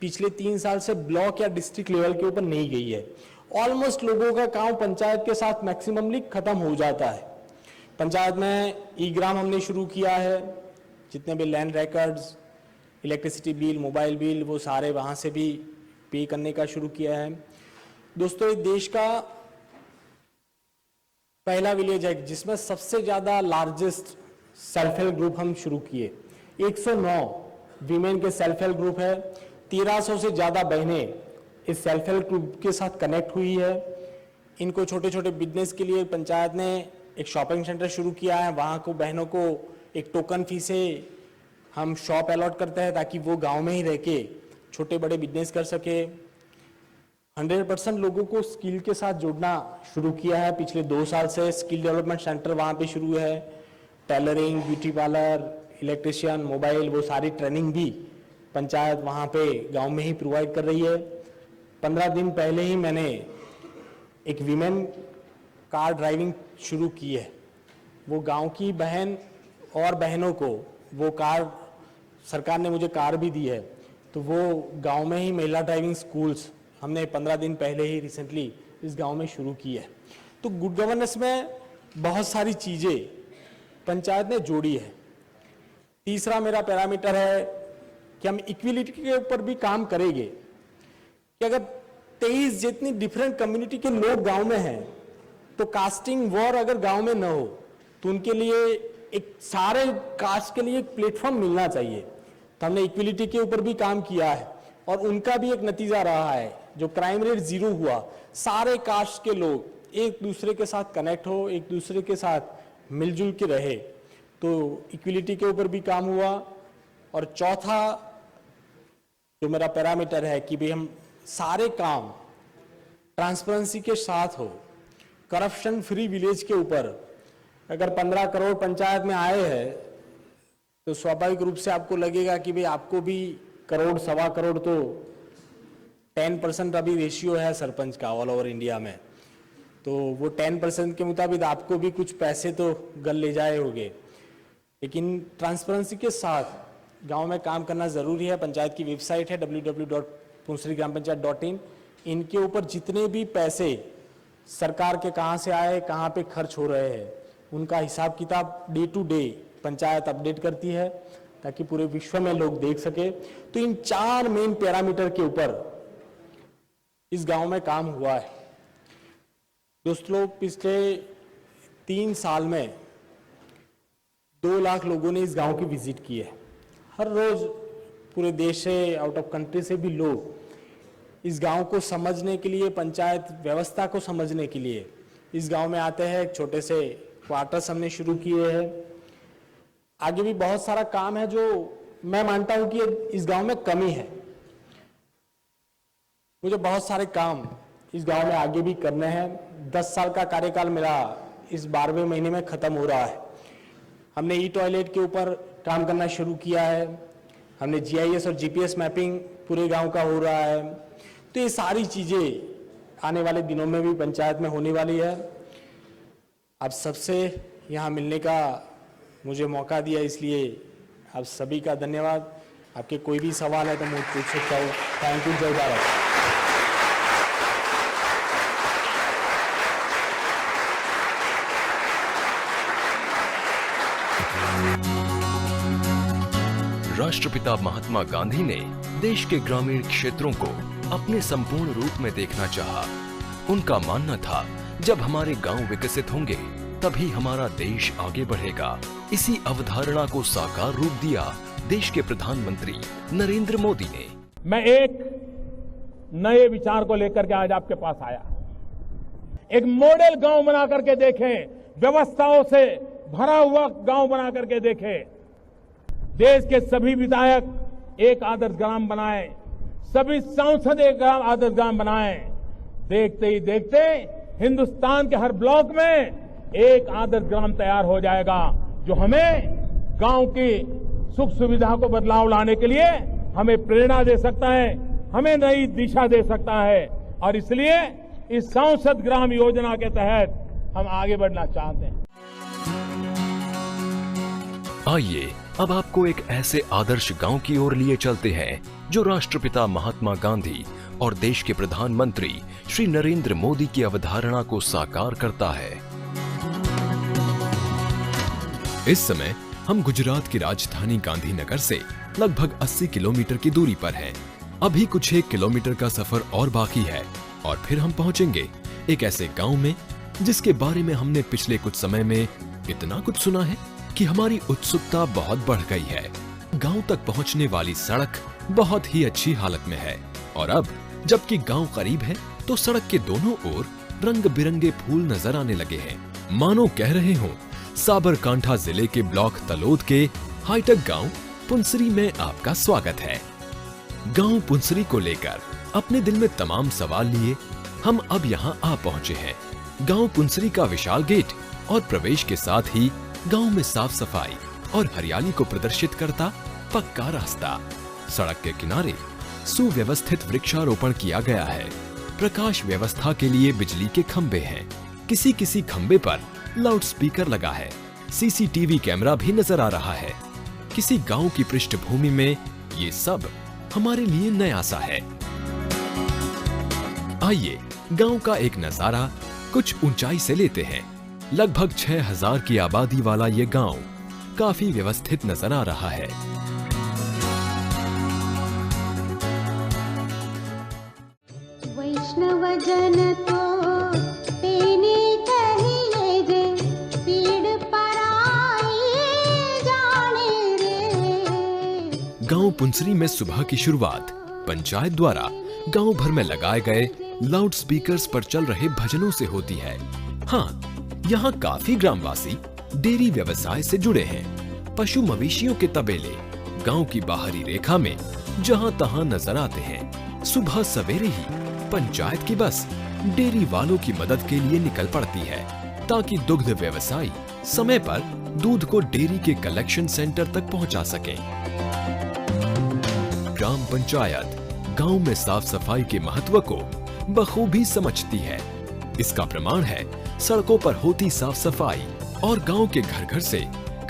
पिछले 3 साल से ब्लॉक या डिस्ट्रिक्ट लेवल के ऊपर नहीं गई है। ऑलमोस्ट लोगों का काम पंचायत के साथ मैक्सिममली खत्म हो जाता है। पंचायत में ई-ग्राम हमने शुरू किया है, जितने भी land records, electricity bill, mobile bill, वो सारे वहाँ से भी पे करने का शुरू किया है। दोस्तों ये देश का पहला विलेज है जिसमें सबसे ज्यादा लार्जेस्ट सेल्फ हेल्प ग्रुप हम शुरू किए। 109 वीमेन के सेल्फ हेल्प ग्रुप है, 1300 से ज्यादा बहनें इस सेल्फ हेल्प ग्रुप के साथ कनेक्ट हुई है। इनको छोटे छोटे बिजनेस के लिए पंचायत ने एक शॉपिंग सेंटर शुरू किया है, वहाँ को बहनों को एक टोकन फी से हम शॉप अलॉट करते हैं ताकि वो गांव में ही रह के छोटे बड़े बिजनेस कर सके। 100% लोगों को स्किल के साथ जोड़ना शुरू किया है पिछले 2 साल से। स्किल डेवलपमेंट सेंटर वहाँ पे शुरू है, tailoring, beauty parlour, electrician, mobile, वो सारी ट्रेनिंग भी पंचायत वहाँ पे गांव में ही प्रोवाइड कर रही है। 15 दिन पहले ही मैंने एक वीमेन कार ड्राइविंग शुरू की है। वो गांव की बहन और बहनों को वो कार, सरकार ने मुझे कार भी दी है, तो वो गांव में ही महिला ड्राइविंग स्कूल्स हमने 15 दिन पहले ही रिसेंटली इस गांव में शुरू की है। तो गुड गवर्नेंस में बहुत सारी चीज़ें पंचायत ने जोड़ी है। तीसरा मेरा पैरामीटर है कि हम इक्विलिटी के ऊपर भी काम करेंगे कि अगर 23 जितनी डिफरेंट कम्युनिटी के लोग गांव में हैं तो कास्टिंग वॉर अगर गांव में न हो तो उनके लिए एक सारे कास्ट के लिए एक प्लेटफॉर्म मिलना चाहिए। तो हमने इक्विलिटी के ऊपर भी काम किया है और उनका भी एक नतीजा रहा है। जो क्राइम रेट 0 हुआ, सारे कास्ट के लोग एक दूसरे के साथ कनेक्ट हो, एक दूसरे के साथ मिलजुल के रहे, तो इक्विलिटी के ऊपर भी काम हुआ। और चौथा जो मेरा पैरामीटर है कि भाई हम सारे काम ट्रांसपेरेंसी के साथ हो, करप्शन फ्री विलेज के ऊपर। अगर 15 करोड़ पंचायत में आए हैं तो स्वाभाविक रूप से आपको लगेगा कि भाई आपको भी करोड़ सवा करोड़ तो 10% अभी रेशियो है सरपंच का ऑल ओवर इंडिया में, तो वो 10% के मुताबिक आपको भी कुछ पैसे तो गल ले जाए होंगे। लेकिन ट्रांसपेरेंसी के साथ गांव में काम करना ज़रूरी है। पंचायत की वेबसाइट है www.punsari-grampanchayat.in। इनके ऊपर जितने भी पैसे सरकार के कहाँ से आए, कहाँ पे खर्च हो रहे हैं, उनका हिसाब किताब day to day panchayat update करती है ताकि पूरे विश्व में लोग देख सके। तो इन 4 मेन पैरामीटर के ऊपर इस गांव में काम हुआ है। दोस्तों, पिछले 3 साल में 2 लाख लोगों ने इस गांव की विजिट की है। हर रोज पूरे देश से, आउट ऑफ कंट्री से भी लोग इस गांव को समझने के लिए, पंचायत व्यवस्था को समझने के लिए इस गांव में आते हैं। एक छोटे से क्वार्टर्स हमने शुरू किए हैं। आगे भी बहुत सारा काम है जो मैं मानता हूं कि इस गांव में कमी है। मुझे बहुत सारे काम इस गांव में आगे भी करने हैं। 10 साल का कार्यकाल मेरा इस 12वें महीने में खत्म हो रहा है। हमने ई टॉयलेट के ऊपर काम करना शुरू किया है। हमने GIS और GPS मैपिंग पूरे गांव का हो रहा है। तो ये सारी चीजें आने वाले दिनों में भी पंचायत में होने वाली है। आप सबसे यहाँ मिलने का मुझे मौका दिया, इसलिए आप सभी का धन्यवाद। आपके कोई भी सवाल है तो मैं पूछ सकता हूँ। Thank you. जय भारत। राष्ट्रपिता महात्मा गांधी ने देश के ग्रामीण क्षेत्रों को अपने संपूर्ण रूप में देखना चाहा। उनका मानना था, जब हमारे गांव विकसित होंगे तभी हमारा देश आगे बढ़ेगा। इसी अवधारणा को साकार रूप दिया देश के प्रधानमंत्री नरेंद्र मोदी ने। मैं एक नए विचार को लेकर के आज आपके पास आया। एक मॉडल गांव बना करके देखें, व्यवस्थाओं से भरा हुआ गांव बना करके देखें। देश के सभी विधायक एक आदर्श ग्राम बनाएं, सभी सांसद एक आदर्श ग्राम बनाएं। देखते ही देखते हिंदुस्तान के हर ब्लॉक में एक आदर्श ग्राम तैयार हो जाएगा, जो हमें गांव की सुख सुविधा को बदलाव लाने के लिए हमें प्रेरणा दे सकता है, हमें नई दिशा दे सकता है। और इसलिए इस सांसद ग्राम योजना के तहत हम आगे बढ़ना चाहते हैं। आइए अब आपको एक ऐसे आदर्श गांव की ओर लिए चलते हैं जो राष्ट्रपिता महात्मा गांधी और देश के प्रधानमंत्री श्री नरेंद्र मोदी की अवधारणा को साकार करता है। इस समय हम गुजरात की राजधानी गांधीनगर से लगभग 80 किलोमीटर की दूरी पर हैं। अभी कुछ 1 किलोमीटर का सफर और बाकी है और फिर हम पहुंचेंगे एक ऐसे गांव में जिसके बारे में हमने पिछले कुछ समय में इतना कुछ सुना है कि हमारी उत्सुकता बहुत बढ़ गई है। गांव तक पहुंचने वाली सड़क बहुत ही अच्छी हालत में है और अब जबकि गांव करीब है तो सड़क के दोनों ओर रंग बिरंगे फूल नजर आने लगे हैं। मानो कह रहे हो साबरकांठा जिले के ब्लॉक तलोद के हाईटेक गांव पुंसरी में आपका स्वागत है। गांव पुंसरी को लेकर अपने दिल में तमाम सवाल लिए हम अब यहां आ पहुंचे हैं। गांव पुंसरी का विशाल गेट और प्रवेश के साथ ही गांव में साफ सफाई और हरियाली को प्रदर्शित करता पक्का रास्ता। सड़क के किनारे सुव्यवस्थित वृक्षारोपण किया गया है। प्रकाश व्यवस्था के लिए बिजली के खंभे हैं। किसी किसी खंभे पर लाउड स्पीकर लगा है। CCTV कैमरा भी नजर आ रहा है। किसी गांव की पृष्ठभूमि में ये सब हमारे लिए नया सा है। आइए गांव का एक नजारा कुछ ऊंचाई से लेते हैं। लगभग 6000 की आबादी वाला ये गांव काफी व्यवस्थित नजर आ रहा है। वैष्णव जन तो तेने कहिए जे पीड़ पराई जाने रे। गांव पुंसरी में सुबह की शुरुआत पंचायत द्वारा गांव भर में लगाए गए लाउड स्पीकर्स पर चल रहे भजनों से होती है। हाँ, यहाँ काफी ग्रामवासी डेयरी व्यवसाय से जुड़े हैं। पशु मवेशियों के तबेले गांव की बाहरी रेखा में जहाँ तहाँ नजर आते हैं। सुबह सवेरे ही पंचायत की बस डेयरी वालों की मदद के लिए निकल पड़ती है ताकि दुग्ध व्यवसायी समय पर दूध को डेयरी के कलेक्शन सेंटर तक पहुंचा सकें। ग्राम पंचायत गांव में साफ सफाई के महत्व को बखूबी समझती है। इसका प्रमाण है सड़कों पर होती साफ सफाई और गांव के घर घर से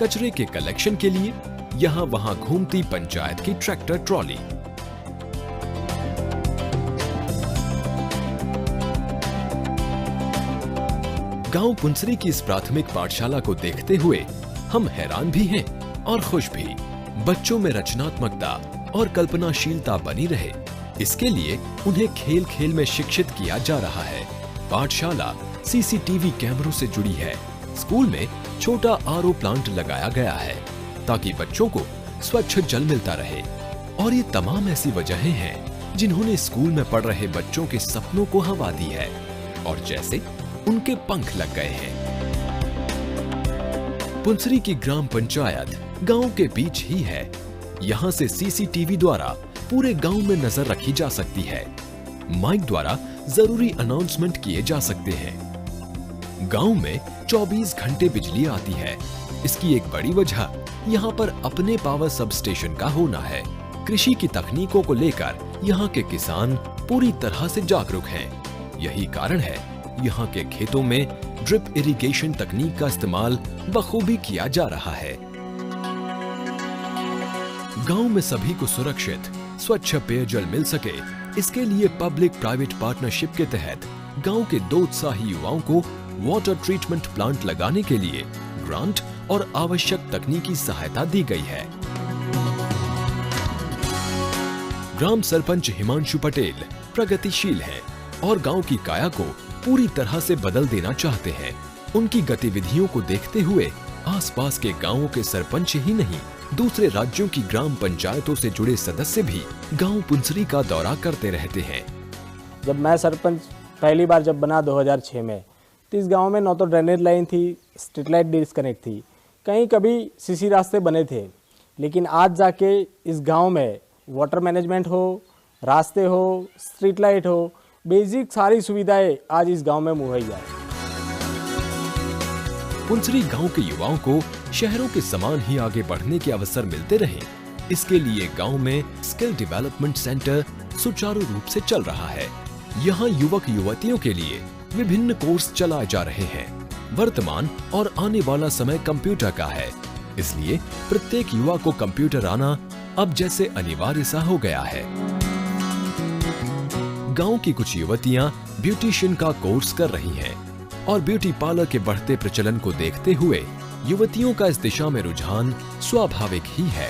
कचरे के कलेक्शन के लिए यहाँ वहाँ घूमती पंचायत की ट्रैक्टर ट्रॉली। गांव पुंसरी की इस प्राथमिक पाठशाला को देखते हुए हम हैरान भी हैं और खुश भी। बच्चों में रचनात्मकता और कल्पनाशीलता बनी रहे, इसके लिए उन्हें खेल खेल में शिक्षित किया जा रहा है। पाठशाला सीसीटीवी कैमरों से जुड़ी है। स्कूल में छोटा आरओ प्लांट लगाया गया है ताकि बच्चों को स्वच्छ जल मिलता रहे। और ये तमाम ऐसी वजहें हैं जिन्होंने स्कूल में पढ़ रहे बच्चों के सपनों को हवा दी है और जैसे उनके पंख लग गए हैं। पुंसरी की ग्राम पंचायत गांव के बीच ही है। यहाँ से सीसीटीवी द्वारा पूरे गांव में नजर रखी जा सकती है। माइक द्वारा जरूरी अनाउंसमेंट किए जा सकते हैं। गांव में 24 घंटे बिजली आती है। इसकी एक बड़ी वजह यहाँ पर अपने पावर सब स्टेशन का होना है। कृषि की तकनीकों को लेकर यहाँ के किसान पूरी तरह से जागरूक हैं। यही कारण है यहाँ के खेतों में ड्रिप इरिगेशन तकनीक का इस्तेमाल बखूबी किया जा रहा है। गांव में सभी को सुरक्षित स्वच्छ पेयजल मिल सके, इसके लिए पब्लिक प्राइवेट पार्टनरशिप के तहत गांव के 2 उत्साही युवाओं को वाटर ट्रीटमेंट प्लांट लगाने के लिए ग्रांट और आवश्यक तकनीकी सहायता दी गई है। ग्राम सरपंच हिमांशु पटेल प्रगतिशील हैं और गांव की काया को पूरी तरह से बदल देना चाहते हैं। उनकी गतिविधियों को देखते हुए आसपास के गांवों के सरपंच ही नहीं, दूसरे राज्यों की ग्राम पंचायतों से जुड़े सदस्य भी गांव पुंसरी का दौरा करते रहते हैं। जब मैं सरपंच पहली बार जब बना 2006 में, तो इस गांव में न तो ड्रेनेज लाइन थी, स्ट्रीट लाइट डिस्कनेक्ट थी, कहीं कभी सीसी रास्ते बने थे। लेकिन आज जाके इस गांव में वाटर मैनेजमेंट हो, रास्ते हो, स्ट्रीट लाइट हो, बेसिक सारी सुविधाएं आज इस गांव में मुहैया है। पुंसरी गांव के युवाओं को शहरों के समान ही आगे बढ़ने के अवसर मिलते रहे, इसके लिए गांव में स्किल डेवलपमेंट सेंटर सुचारू रूप से चल रहा है। यहाँ युवक युवतियों के लिए विभिन्न कोर्स चलाए जा रहे हैं। वर्तमान और आने वाला समय कंप्यूटर का है, इसलिए प्रत्येक युवा को कंप्यूटर आना अब जैसे अनिवार्य सा हो गया है। गांव की कुछ युवतियां ब्यूटिशियन का कोर्स कर रही हैं और ब्यूटी पार्लर के बढ़ते प्रचलन को देखते हुए युवतियों का इस दिशा में रुझान स्वाभाविक ही है।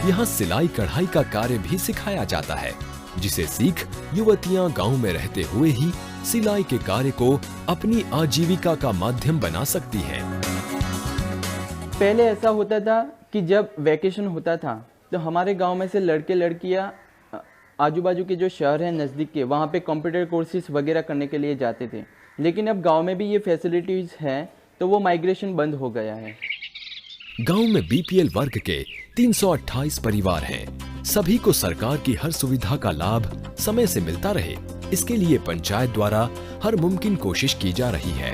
यहाँ सिलाई कढ़ाई का कार्य भी सिखाया जाता है, जिसे सीख युवतियां गांव में रहते हुए ही सिलाई के कार्य को अपनी आजीविका का माध्यम बना सकती हैं। पहले ऐसा होता था कि जब वैकेशन होता था तो हमारे गांव में से लड़के लड़कियां आजू बाजू के जो शहर हैं नज़दीक के, वहाँ पे कंप्यूटर कोर्सेज वगैरह करने के लिए जाते थे। लेकिन अब गांव में भी ये फैसिलिटीज़ हैं तो वो माइग्रेशन बंद हो गया है। गांव में बीपीएल वर्ग के 328 परिवार हैं। सभी को सरकार की हर सुविधा का लाभ समय से मिलता रहे, इसके लिए पंचायत द्वारा हर मुमकिन कोशिश की जा रही है।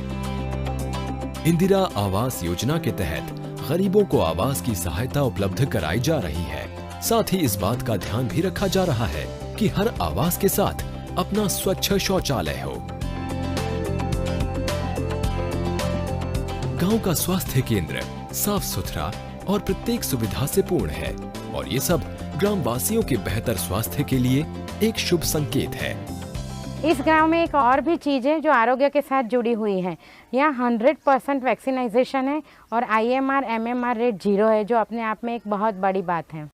इंदिरा आवास योजना के तहत गरीबों को आवास की सहायता उपलब्ध कराई जा रही है। साथ ही इस बात का ध्यान भी रखा जा रहा है कि हर आवास के साथ अपना स्वच्छ शौचालय हो। गांव का स्वास्थ्य केंद्र साफ सुथरा और प्रत्येक सुविधा से पूर्ण है और ये सब ग्रामवासियों के बेहतर स्वास्थ्य के लिए एक शुभ संकेत है। इस गांव में एक और भी चीज़ है जो आरोग्य के साथ जुड़ी हुई है। यहाँ 100% वैक्सीनाइजेशन है और IMR MMR रेट 0 है, जो अपने आप में एक बहुत बड़ी बात है।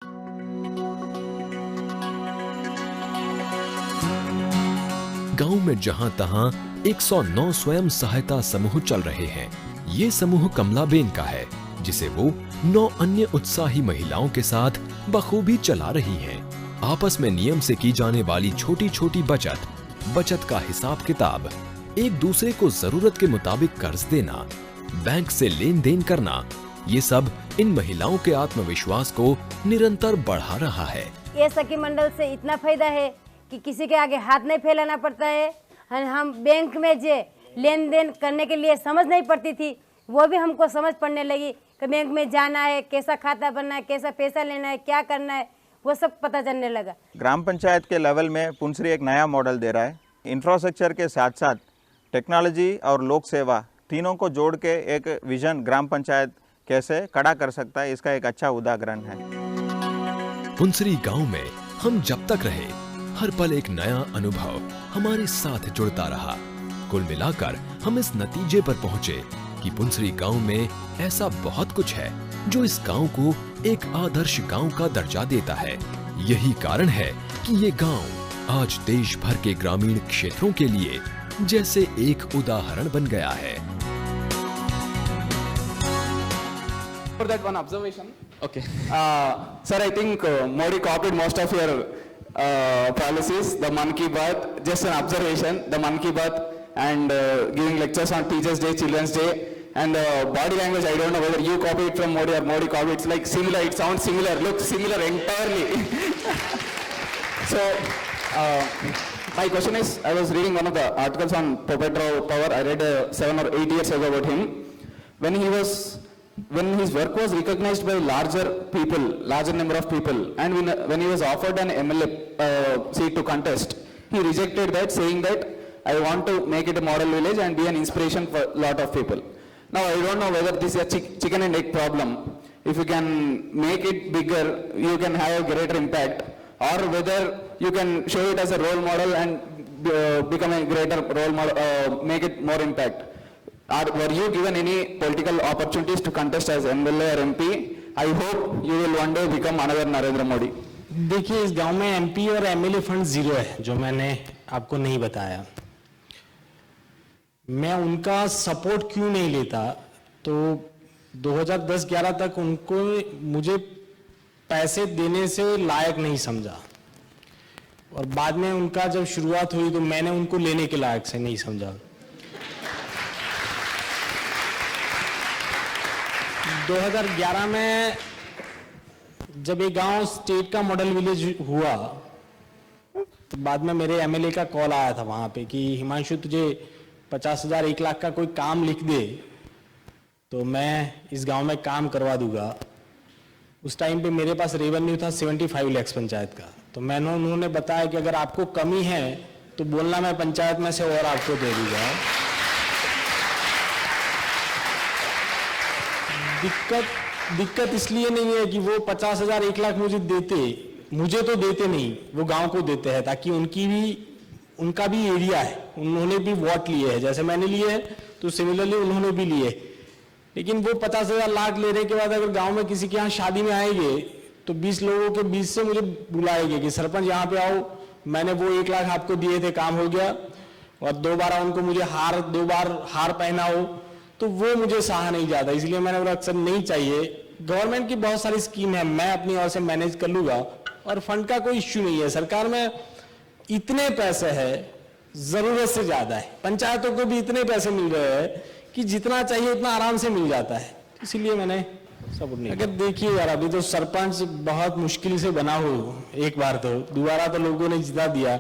गांव में जहां तहां 109 स्वयं सहायता समूह चल रहे हैं। ये समूह कमलाबेन का है, जिसे वो 9 अन्य उत्साही महिलाओं के साथ बखूबी चला रही हैं। आपस में नियम से की जाने वाली छोटी छोटी बचत का हिसाब किताब, एक दूसरे को जरूरत के मुताबिक कर्ज देना, बैंक से लेन देन करना, ये सब इन महिलाओं के आत्मविश्वास को निरंतर बढ़ा रहा है। ये सखी मंडल से इतना फायदा है कि किसी के आगे हाथ नहीं फैलाना पड़ता है। हम बैंक में जो लेन देन करने के लिए समझ नहीं पड़ती थी, वो भी हमको समझ पड़ने लगी कि बैंक में जाना है, कैसा खाता बनना है, कैसा पैसा लेना है, क्या करना है, वो सब पता चलने लगा। ग्राम पंचायत के लेवल में पुंसरी एक नया मॉडल दे रहा है। इंफ्रास्ट्रक्चर के साथ साथ टेक्नोलॉजी और लोक सेवा तीनों को जोड़ के एक विजन ग्राम पंचायत कैसे खड़ा कर सकता है, इसका एक अच्छा उदाहरण है। पुंसरी गांव में हम जब तक रहे, हर पल एक नया अनुभव हमारे साथ जुड़ता रहा। कुल मिलाकर हम इस नतीजे पर पहुंचे कि पुंसरी गांव में ऐसा बहुत कुछ है जो इस गांव को एक आदर्श गांव का दर्जा देता है। यही कारण है कि ये गांव आज देश भर के ग्रामीण क्षेत्रों के लिए जैसे एक उदाहरण बन गया है। For that one observation, okay. Sir, I think Modi copied most of your policies. The Mann Ki Baat, just an observation. The Mann Ki Baat and giving lectures on Teachers' Day, Children's Day, and body language. I don't know whether you copied it from Modi or Modi copied. It's like similar. It sounds similar. Looks similar entirely. So. My question is, I was reading one of the articles on Popetrao Power. I read 7 or 8 years ago about him. When his work was recognized by larger number of people, and when he was offered an MLA seat to contest, he rejected that, saying that I want to make it a model village and be an inspiration for a lot of people. Now I don't know whether this is a chicken and egg problem. If you can make it bigger, you can have a greater impact, or whether you can show it as a role model and become a greater role model, make it more impact. Were you given any political opportunities to contest as MLA or MP? I hope you will one day become another Narendra Modi. देखिए, इस गांव में MP और MLA fund zero है, जो मैंने आपको नहीं बताया। मैं उनका सपोर्ट क्यों नहीं लेता, तो 2010-11 तक उनको मुझे पैसे देने से लायक नहीं समझा, और बाद में उनका जब शुरुआत हुई तो मैंने उनको लेने के लायक से नहीं समझा। 2011 में जब एक गांव स्टेट का मॉडल विलेज हुआ, तो बाद में मेरे एमएलए का कॉल आया था वहां पे कि हिमांशु, तुझे 50,000 1 लाख का कोई काम लिख दे तो मैं इस गांव में काम करवा दूंगा। उस टाइम पे मेरे पास रेवेन्यू था 75 लाख पंचायत का। तो मैंने उन्होंने बताया कि अगर आपको कमी है तो बोलना, मैं पंचायत में से और आपको दे दूंगा। दिक्कत इसलिए नहीं है कि वो 50,000 1 लाख मुझे तो देते नहीं, वो गांव को देते हैं, ताकि उनका भी एरिया है, उन्होंने भी वोट लिए हैं, जैसे मैंने लिए हैं तो सिमिलरली उन्होंने भी लिए। लेकिन वो 50,000 लाख लेने के बाद अगर गांव में किसी के यहाँ शादी में आएंगे तो 20 लोगों के बीच से मुझे बुलाएंगे कि सरपंच यहाँ पे आओ, मैंने वो 1 लाख आपको दिए थे, काम हो गया, और 2 बार उनको मुझे 2 बार हार पहनाओ, तो वो मुझे सहा नहीं जाता। इसलिए मैंने बोला अक्सर नहीं चाहिए। गवर्नमेंट की बहुत सारी स्कीम है, मैं अपनी ओर से मैनेज कर लूंगा, और फंड का कोई इश्यू नहीं है। सरकार में इतने पैसे है, जरूरत से ज्यादा है, पंचायतों को भी इतने पैसे मिल रहे हैं कि जितना चाहिए उतना आराम से मिल जाता है, इसीलिए मैंने सपोर्ट नहीं। अगर देखिए यार, अभी तो सरपंच बहुत मुश्किल से बना हो, एक बार तो दोबारा तो लोगों ने जिता दिया।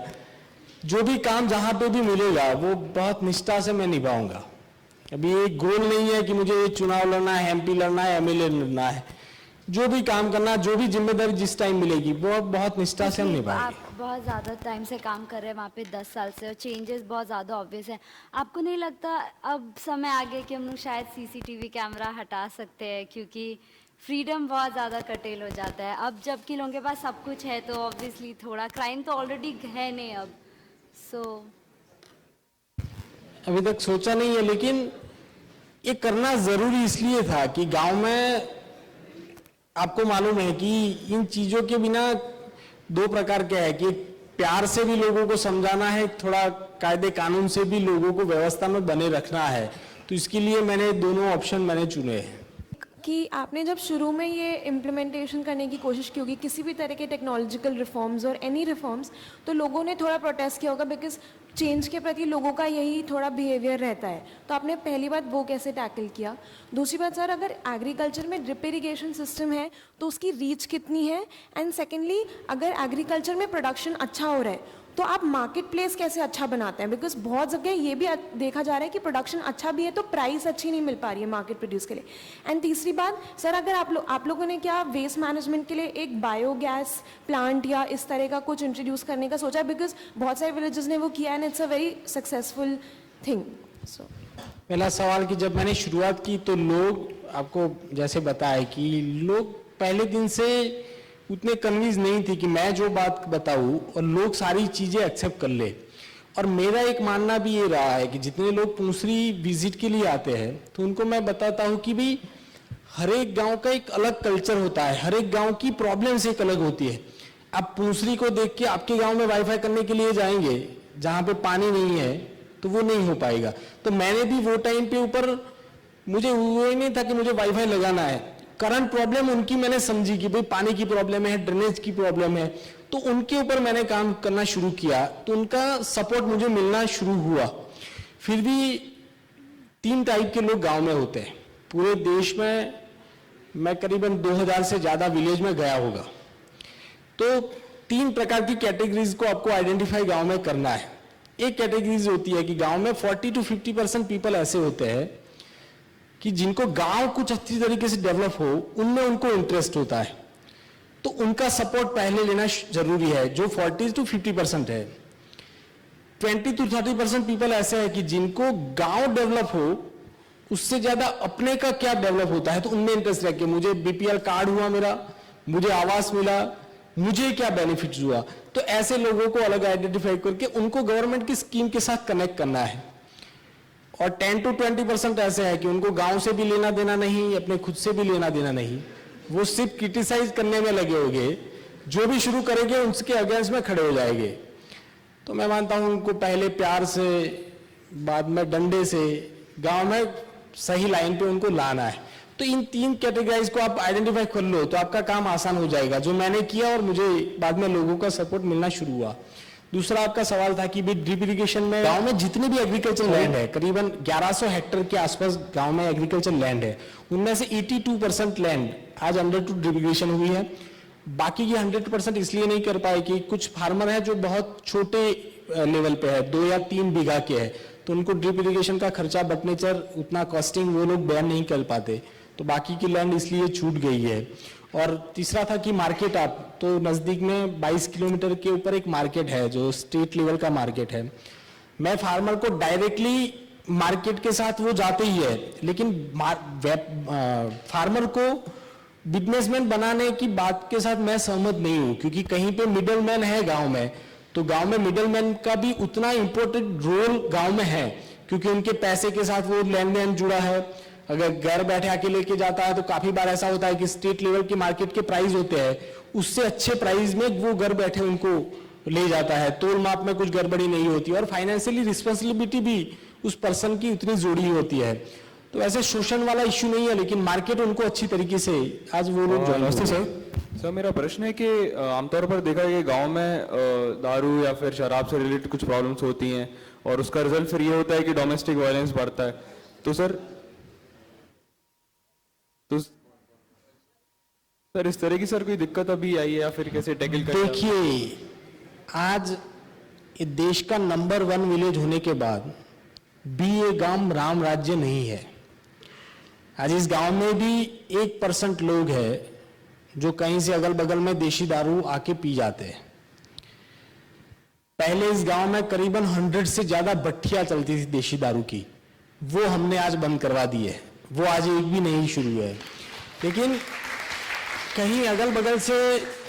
जो भी काम जहां पे भी मिलेगा वो बहुत निष्ठा से मैं निभाऊंगा। अभी एक गोल नहीं है कि मुझे चुनाव लड़ना है, एमपी लड़ना है, एमएलए लड़ना है। जो भी काम करना, जो भी जिम्मेदारी जिस टाइम मिलेगी वो बहुत निष्ठा से हम निभाएंगे। आप बहुत ज़्यादा टाइम से काम कर रहे हैं वहाँ पे 10 साल से, और चेंजेस बहुत ज़्यादा ऑब्वियस हैं। आपको नहीं लगता अब समय आ गया कि हम लोग शायद सीसीटीवी कैमरा हटा सकते हैं, क्योंकि फ्रीडम बहुत ज़्यादा कटेल हो जाता है अब, जबकि लोगों के पास सब कुछ है, तो ऑब्वियसली थोड़ा क्राइम तो ऑलरेडी है नहीं अब। अभी तक सोचा नहीं है, लेकिन ये करना जरूरी इसलिए था कि गांव में आपको मालूम है कि इन चीजों के बिना 2 प्रकार के है कि प्यार से भी लोगों को समझाना है, थोड़ा कायदे कानून से भी लोगों को व्यवस्था में बने रखना है। तो इसके लिए मैंने दोनों ऑप्शन मैंने चुने हैं। कि आपने जब शुरू में ये इम्प्लीमेंटेशन करने की कोशिश की होगी किसी भी तरह के टेक्नोलॉजिकल रिफॉर्म्स और एनी रिफॉर्म्स, तो लोगों ने थोड़ा प्रोटेस्ट किया होगा, बिकॉज चेंज के प्रति लोगों का यही थोड़ा बिहेवियर रहता है। तो आपने पहली बात वो कैसे टैकल किया? दूसरी बात सर, अगर एग्रीकल्चर में ड्रिप इरिगेशन सिस्टम है तो उसकी रीच कितनी है? एंड सेकेंडली, अगर एग्रीकल्चर में प्रोडक्शन अच्छा हो रहा है तो आप मार्केट प्लेस कैसे अच्छा बनाते हैं? बिकॉज बहुत जगह ये भी देखा जा रहा है कि प्रोडक्शन अच्छा भी है तो प्राइस अच्छी नहीं मिल पा रही है मार्केट प्रोड्यूस के लिए। एंड तीसरी बात सर, अगर आप लोगों ने क्या वेस्ट मैनेजमेंट के लिए एक बायोगैस प्लांट या इस तरह का कुछ इंट्रोड्यूस करने का सोचा? बिकॉज बहुत सारे विलेजेस ने वो किया and it's a very successful thing. So पहला सवाल कि जब मैंने शुरुआत की तो लोग, आपको जैसे बताया कि लोग पहले दिन से उतने कन्विंस नहीं थी कि मैं जो बात बताऊं और लोग सारी चीजें एक्सेप्ट कर ले। और मेरा एक मानना भी ये रहा है कि जितने लोग पूंसरी विजिट के लिए आते हैं तो उनको मैं बताता हूं कि भाई हर एक गांव का एक अलग कल्चर होता है, हर एक गांव की प्रॉब्लम्स एक अलग होती है। आप पूंसरी को देख के आपके गांव में वाईफाई करने के लिए जाएंगे जहां पे पानी नहीं है तो वो नहीं हो पाएगा। तो मैंने भी वो टाइम पे ऊपर मुझे वो ही नहीं था कि मुझे वाईफाई लगाना है, करंट प्रॉब्लम उनकी मैंने समझी कि भाई पानी की प्रॉब्लम है, ड्रेनेज की प्रॉब्लम है, तो उनके ऊपर मैंने काम करना शुरू किया तो उनका सपोर्ट मुझे मिलना शुरू हुआ। फिर भी 3 टाइप के लोग गांव में होते हैं। पूरे देश में मैं करीबन 2000 से ज्यादा विलेज में गया होगा, तो 3 प्रकार की कैटेगरीज को आपको आइडेंटिफाई गांव में करना है। एक कैटेगरीज होती है कि गांव में 40 to 50% पीपल ऐसे होते हैं कि जिनको गांव कुछ अच्छी तरीके से डेवलप हो, उनमें उनको इंटरेस्ट होता है, तो उनका सपोर्ट पहले लेना जरूरी है, जो 40 to 50% है। 20 to 30% पीपल ऐसे हैं कि जिनको गांव डेवलप हो उससे ज्यादा अपने का क्या डेवलप होता है तो उनमें इंटरेस्ट रखे। मुझे बीपीएल कार्ड हुआ मेरा, मुझे आवास मिला, मुझे क्या बेनिफिट हुआ, तो ऐसे लोगों को अलग आइडेंटिफाई करके उनको गवर्नमेंट की स्कीम के साथ कनेक्ट करना है। और 10 to 20% ऐसे है कि उनको गांव से भी लेना देना नहीं, अपने खुद से भी लेना देना नहीं, वो सिर्फ क्रिटिसाइज करने में लगे होंगे, जो भी शुरू करेंगे उसके अगेंस्ट में खड़े हो जाएंगे। तो मैं मानता हूं उनको पहले प्यार से, बाद में डंडे से गांव में सही लाइन पे उनको लाना है। तो इन 3 कैटेगरीज को आप आइडेंटिफाई कर लो तो आपका काम आसान हो जाएगा, जो मैंने किया और मुझे बाद में लोगों का सपोर्ट मिलना शुरू हुआ। दूसरा आपका सवाल था कि भी ड्रिप इरिगेशन में गांव में जितने भी एग्रीकल्चर लैंड है, करीबन 1100 हेक्टेयर के आसपास गांव में एग्रीकल्चर लैंड है, उनमें से 82% लैंड आज अंडर टू ड्रिप इरिगेशन हुई है। बाकी की 100% इसलिए नहीं कर पाए कि कुछ फार्मर है जो बहुत छोटे लेवल पे है, 2 या 3 बीघा के है, तो उनको ड्रिप इरिगेशन का खर्चा बटनेचर उतना कॉस्टिंग वो लोग बैन नहीं कर पाते, तो बाकी की लैंड इसलिए छूट गई है। और तीसरा था कि मार्केट, आप तो नजदीक में 22 किलोमीटर के ऊपर एक मार्केट है जो स्टेट लेवल का मार्केट है। मैं फार्मर को डायरेक्टली मार्केट के साथ वो जाते ही है, लेकिन फार्मर को बिजनेसमैन बनाने की बात के साथ मैं सहमत नहीं हूं, क्योंकि कहीं पे मिडलमैन है गांव में, तो गांव में मिडलमैन का भी उतना इंपॉर्टेंट रोल गांव में है, क्योंकि उनके पैसे के साथ वो लेन देन जुड़ा है। अगर घर बैठे आके लेके जाता है तो काफी बार ऐसा होता है कि स्टेट लेवल की मार्केट के प्राइस होते हैं, उससे अच्छे प्राइस में वो घर बैठे उनको ले जाता है, तोल माप में कुछ गड़बड़ी नहीं होती, और फाइनेंशियली रिस्पॉन्सिबिलिटी भी उस पर्सन की उतनी जोड़ी होती है। तो ऐसे शोषण वाला इश्यू नहीं है, लेकिन मार्केट उनको अच्छी तरीके से आज वो लोग ज्वाइन करते हैं। सर मेरा प्रश्न है कि आमतौर पर देखा है कि गांव में दारू या फिर शराब से रिलेटेड कुछ प्रॉब्लम्स होती हैं और उसका रिजल्ट फिर ये होता है कि डोमेस्टिक वायलेंस बढ़ता है। तो सर इस तरह की सर कोई दिक्कत अभी आई है या फिर कैसे टैकल करें? देखिए, आज ये देश का नंबर 1 विलेज होने के बाद भी ये गांव राम राज्य नहीं है। आज इस गांव में भी 1% लोग हैं जो कहीं से अगल बगल में देशी दारू आके पी जाते हैं। पहले इस गांव में करीबन 100 से ज्यादा भट्टियां चलती थी देशी दारू की, वो हमने आज बंद करवा दी है, वो आज एक भी नहीं शुरू है। लेकिन कहीं अगल बगल से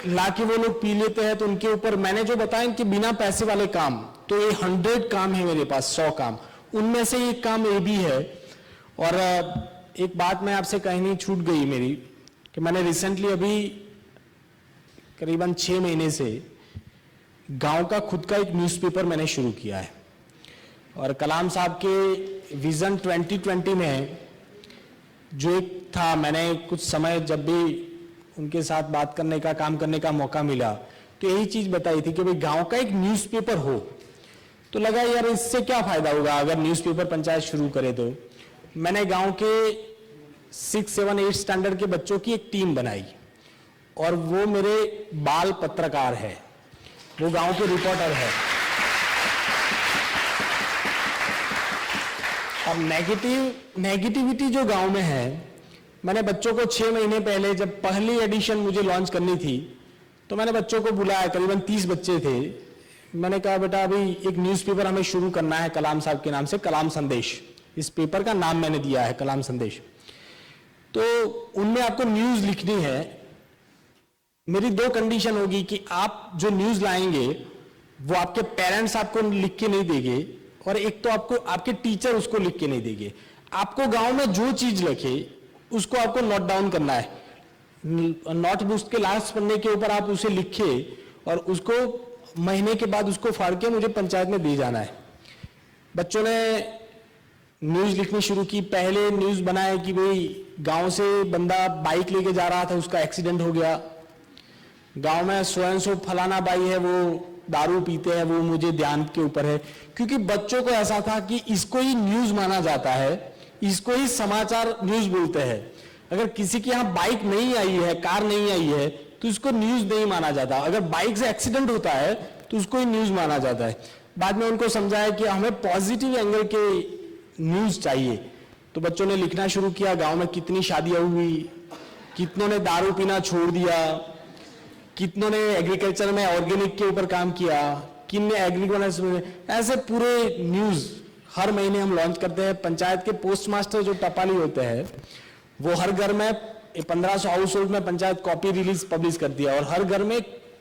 लाके वो लोग पी लेते हैं, तो उनके ऊपर मैंने जो बताया कि बिना पैसे वाले काम, तो ये 100 काम है मेरे पास, 100 काम, उनमें से एक काम ये भी है। और एक बात मैं आपसे कहनी छूट गई मेरी, कि मैंने रिसेंटली अभी करीबन 6 महीने से गांव का खुद का एक न्यूज़पेपर मैंने शुरू किया है। और कलाम साहब के विजन 2020 में जो एक था, मैंने कुछ समय जब भी उनके साथ बात करने का, काम करने का मौका मिला, तो यही चीज बताई थी कि भाई गांव का एक न्यूज़पेपर हो। तो लगा यार इससे क्या फायदा होगा अगर न्यूज़पेपर पंचायत शुरू करे। तो मैंने गांव के 6, 7, 8 स्टैंडर्ड के बच्चों की एक टीम बनाई, और वो मेरे बाल पत्रकार है, वो गांव के रिपोर्टर है। अब नेगेटिविटी जो गांव में है, मैंने बच्चों को 6 महीने पहले जब पहली एडिशन मुझे लॉन्च करनी थी तो मैंने बच्चों को बुलाया, करीबन 30 बच्चे थे। मैंने कहा बेटा अभी एक न्यूज़पेपर हमें शुरू करना है कलाम साहब के नाम से, कलाम संदेश, इस पेपर का नाम मैंने दिया है कलाम संदेश। तो उनमें आपको न्यूज़ लिखनी है। मेरी 2 कंडीशन होगी कि आप जो न्यूज़ लाएंगे वो आपके पेरेंट्स आपको लिख के नहीं देंगे, और एक तो आपको आपके टीचर उसको लिख के नहीं देंगे। आपको गांव में जो चीज लिखे उसको आपको नोट डाउन करना है, नोटबुक के लास्ट पन्ने के ऊपर आप उसे लिखे और उसको महीने के बाद उसको फाड़ के मुझे पंचायत में दे जाना है। बच्चों ने न्यूज लिखनी शुरू की। पहले न्यूज बनाए कि भाई गांव से बंदा बाइक लेके जा रहा था, उसका एक्सीडेंट हो गया, गांव में सो फलाना भाई है वो दारू पीते हैं, वो मुझे ध्यान के ऊपर है। क्योंकि बच्चों को ऐसा था कि इसको ही न्यूज माना जाता है, इसको ही समाचार न्यूज बोलते हैं। अगर किसी के यहाँ बाइक नहीं आई है, कार नहीं आई है, तो इसको न्यूज नहीं माना जाता। अगर बाइक से एक्सीडेंट होता है तो उसको ही न्यूज माना जाता है। बाद में उनको समझाया कि हमें पॉजिटिव एंगल के न्यूज चाहिए, तो बच्चों ने लिखना शुरू किया गांव में कितनी शादियां हुई, कितनों ने दारू पीना छोड़ दिया, कितनों ने एग्रीकल्चर में ऑर्गेनिक के ऊपर काम किया, किन ने एग्रीकल्चर में, ऐसे पूरे न्यूज हर महीने हम लॉन्च करते हैं। पंचायत के पोस्ट मास्टर जो टपाली होते हैं वो हर घर में 1500 हाउस होल्ड में पंचायत कॉपी रिलीज पब्लिश करती है, और हर घर में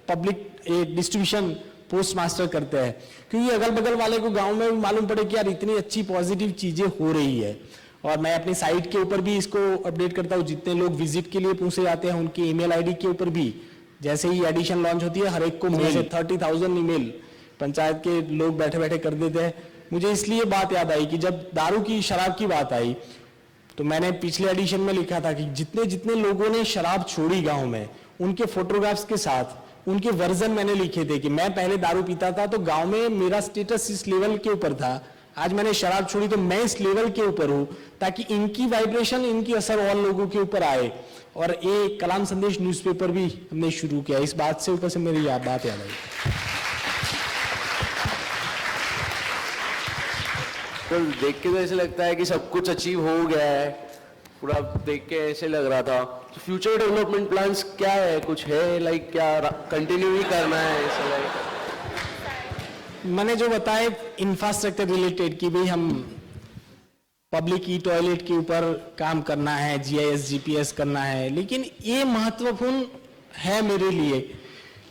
पब्लिक डिस्ट्रीब्यूशन पोस्ट मास्टर करते हैं। क्योंकि अगल बगल वाले को गांव में मालूम पड़े कि यार इतनी अच्छी पॉजिटिव चीजें हो रही है। और मैं अपनी साइट के ऊपर भी इसको अपडेट करता हूँ, जितने लोग विजिट के लिए पूछे जाते हैं उनकी ईमेल आईडी के ऊपर भी जैसे ही एडिशन लॉन्च होती है हर एक को मेल 30,000 ईमेल पंचायत के लोग बैठे बैठे कर देते हैं। मुझे इसलिए बात याद आई कि जब दारू की शराब की बात आई तो मैंने पिछले एडिशन में लिखा था कि जितने जितने लोगों ने शराब छोड़ी गांव में, उनके फोटोग्राफ्स के साथ उनके वर्जन मैंने लिखे थे कि मैं पहले दारू पीता था तो गांव में मेरा स्टेटस इस लेवल के ऊपर था, आज मैंने शराब छोड़ी तो मैं इस लेवल के ऊपर हूं, ताकि इनकी वाइब्रेशन, इनकी असर और लोगों के ऊपर आए। और ये कलाम संदेश न्यूज़पेपर भी हमने शुरू किया। इस बात से ऊपर से मेरी बात याद आई। तो देख के तो ऐसे लगता है कि सब कुछ अचीव हो गया है, पूरा देख के ऐसे लग रहा था। तो फ्यूचर डेवलपमेंट प्लान्स क्या है, कुछ है लाइक क्या कंटिन्यू ही करना है ऐसा लाइक? मैंने जो बताया इंफ्रास्ट्रक्चर रिलेटेड कि भाई हम पब्लिक ई टॉयलेट के ऊपर काम करना है, GIS GPS करना है, लेकिन ये महत्वपूर्ण है मेरे लिए।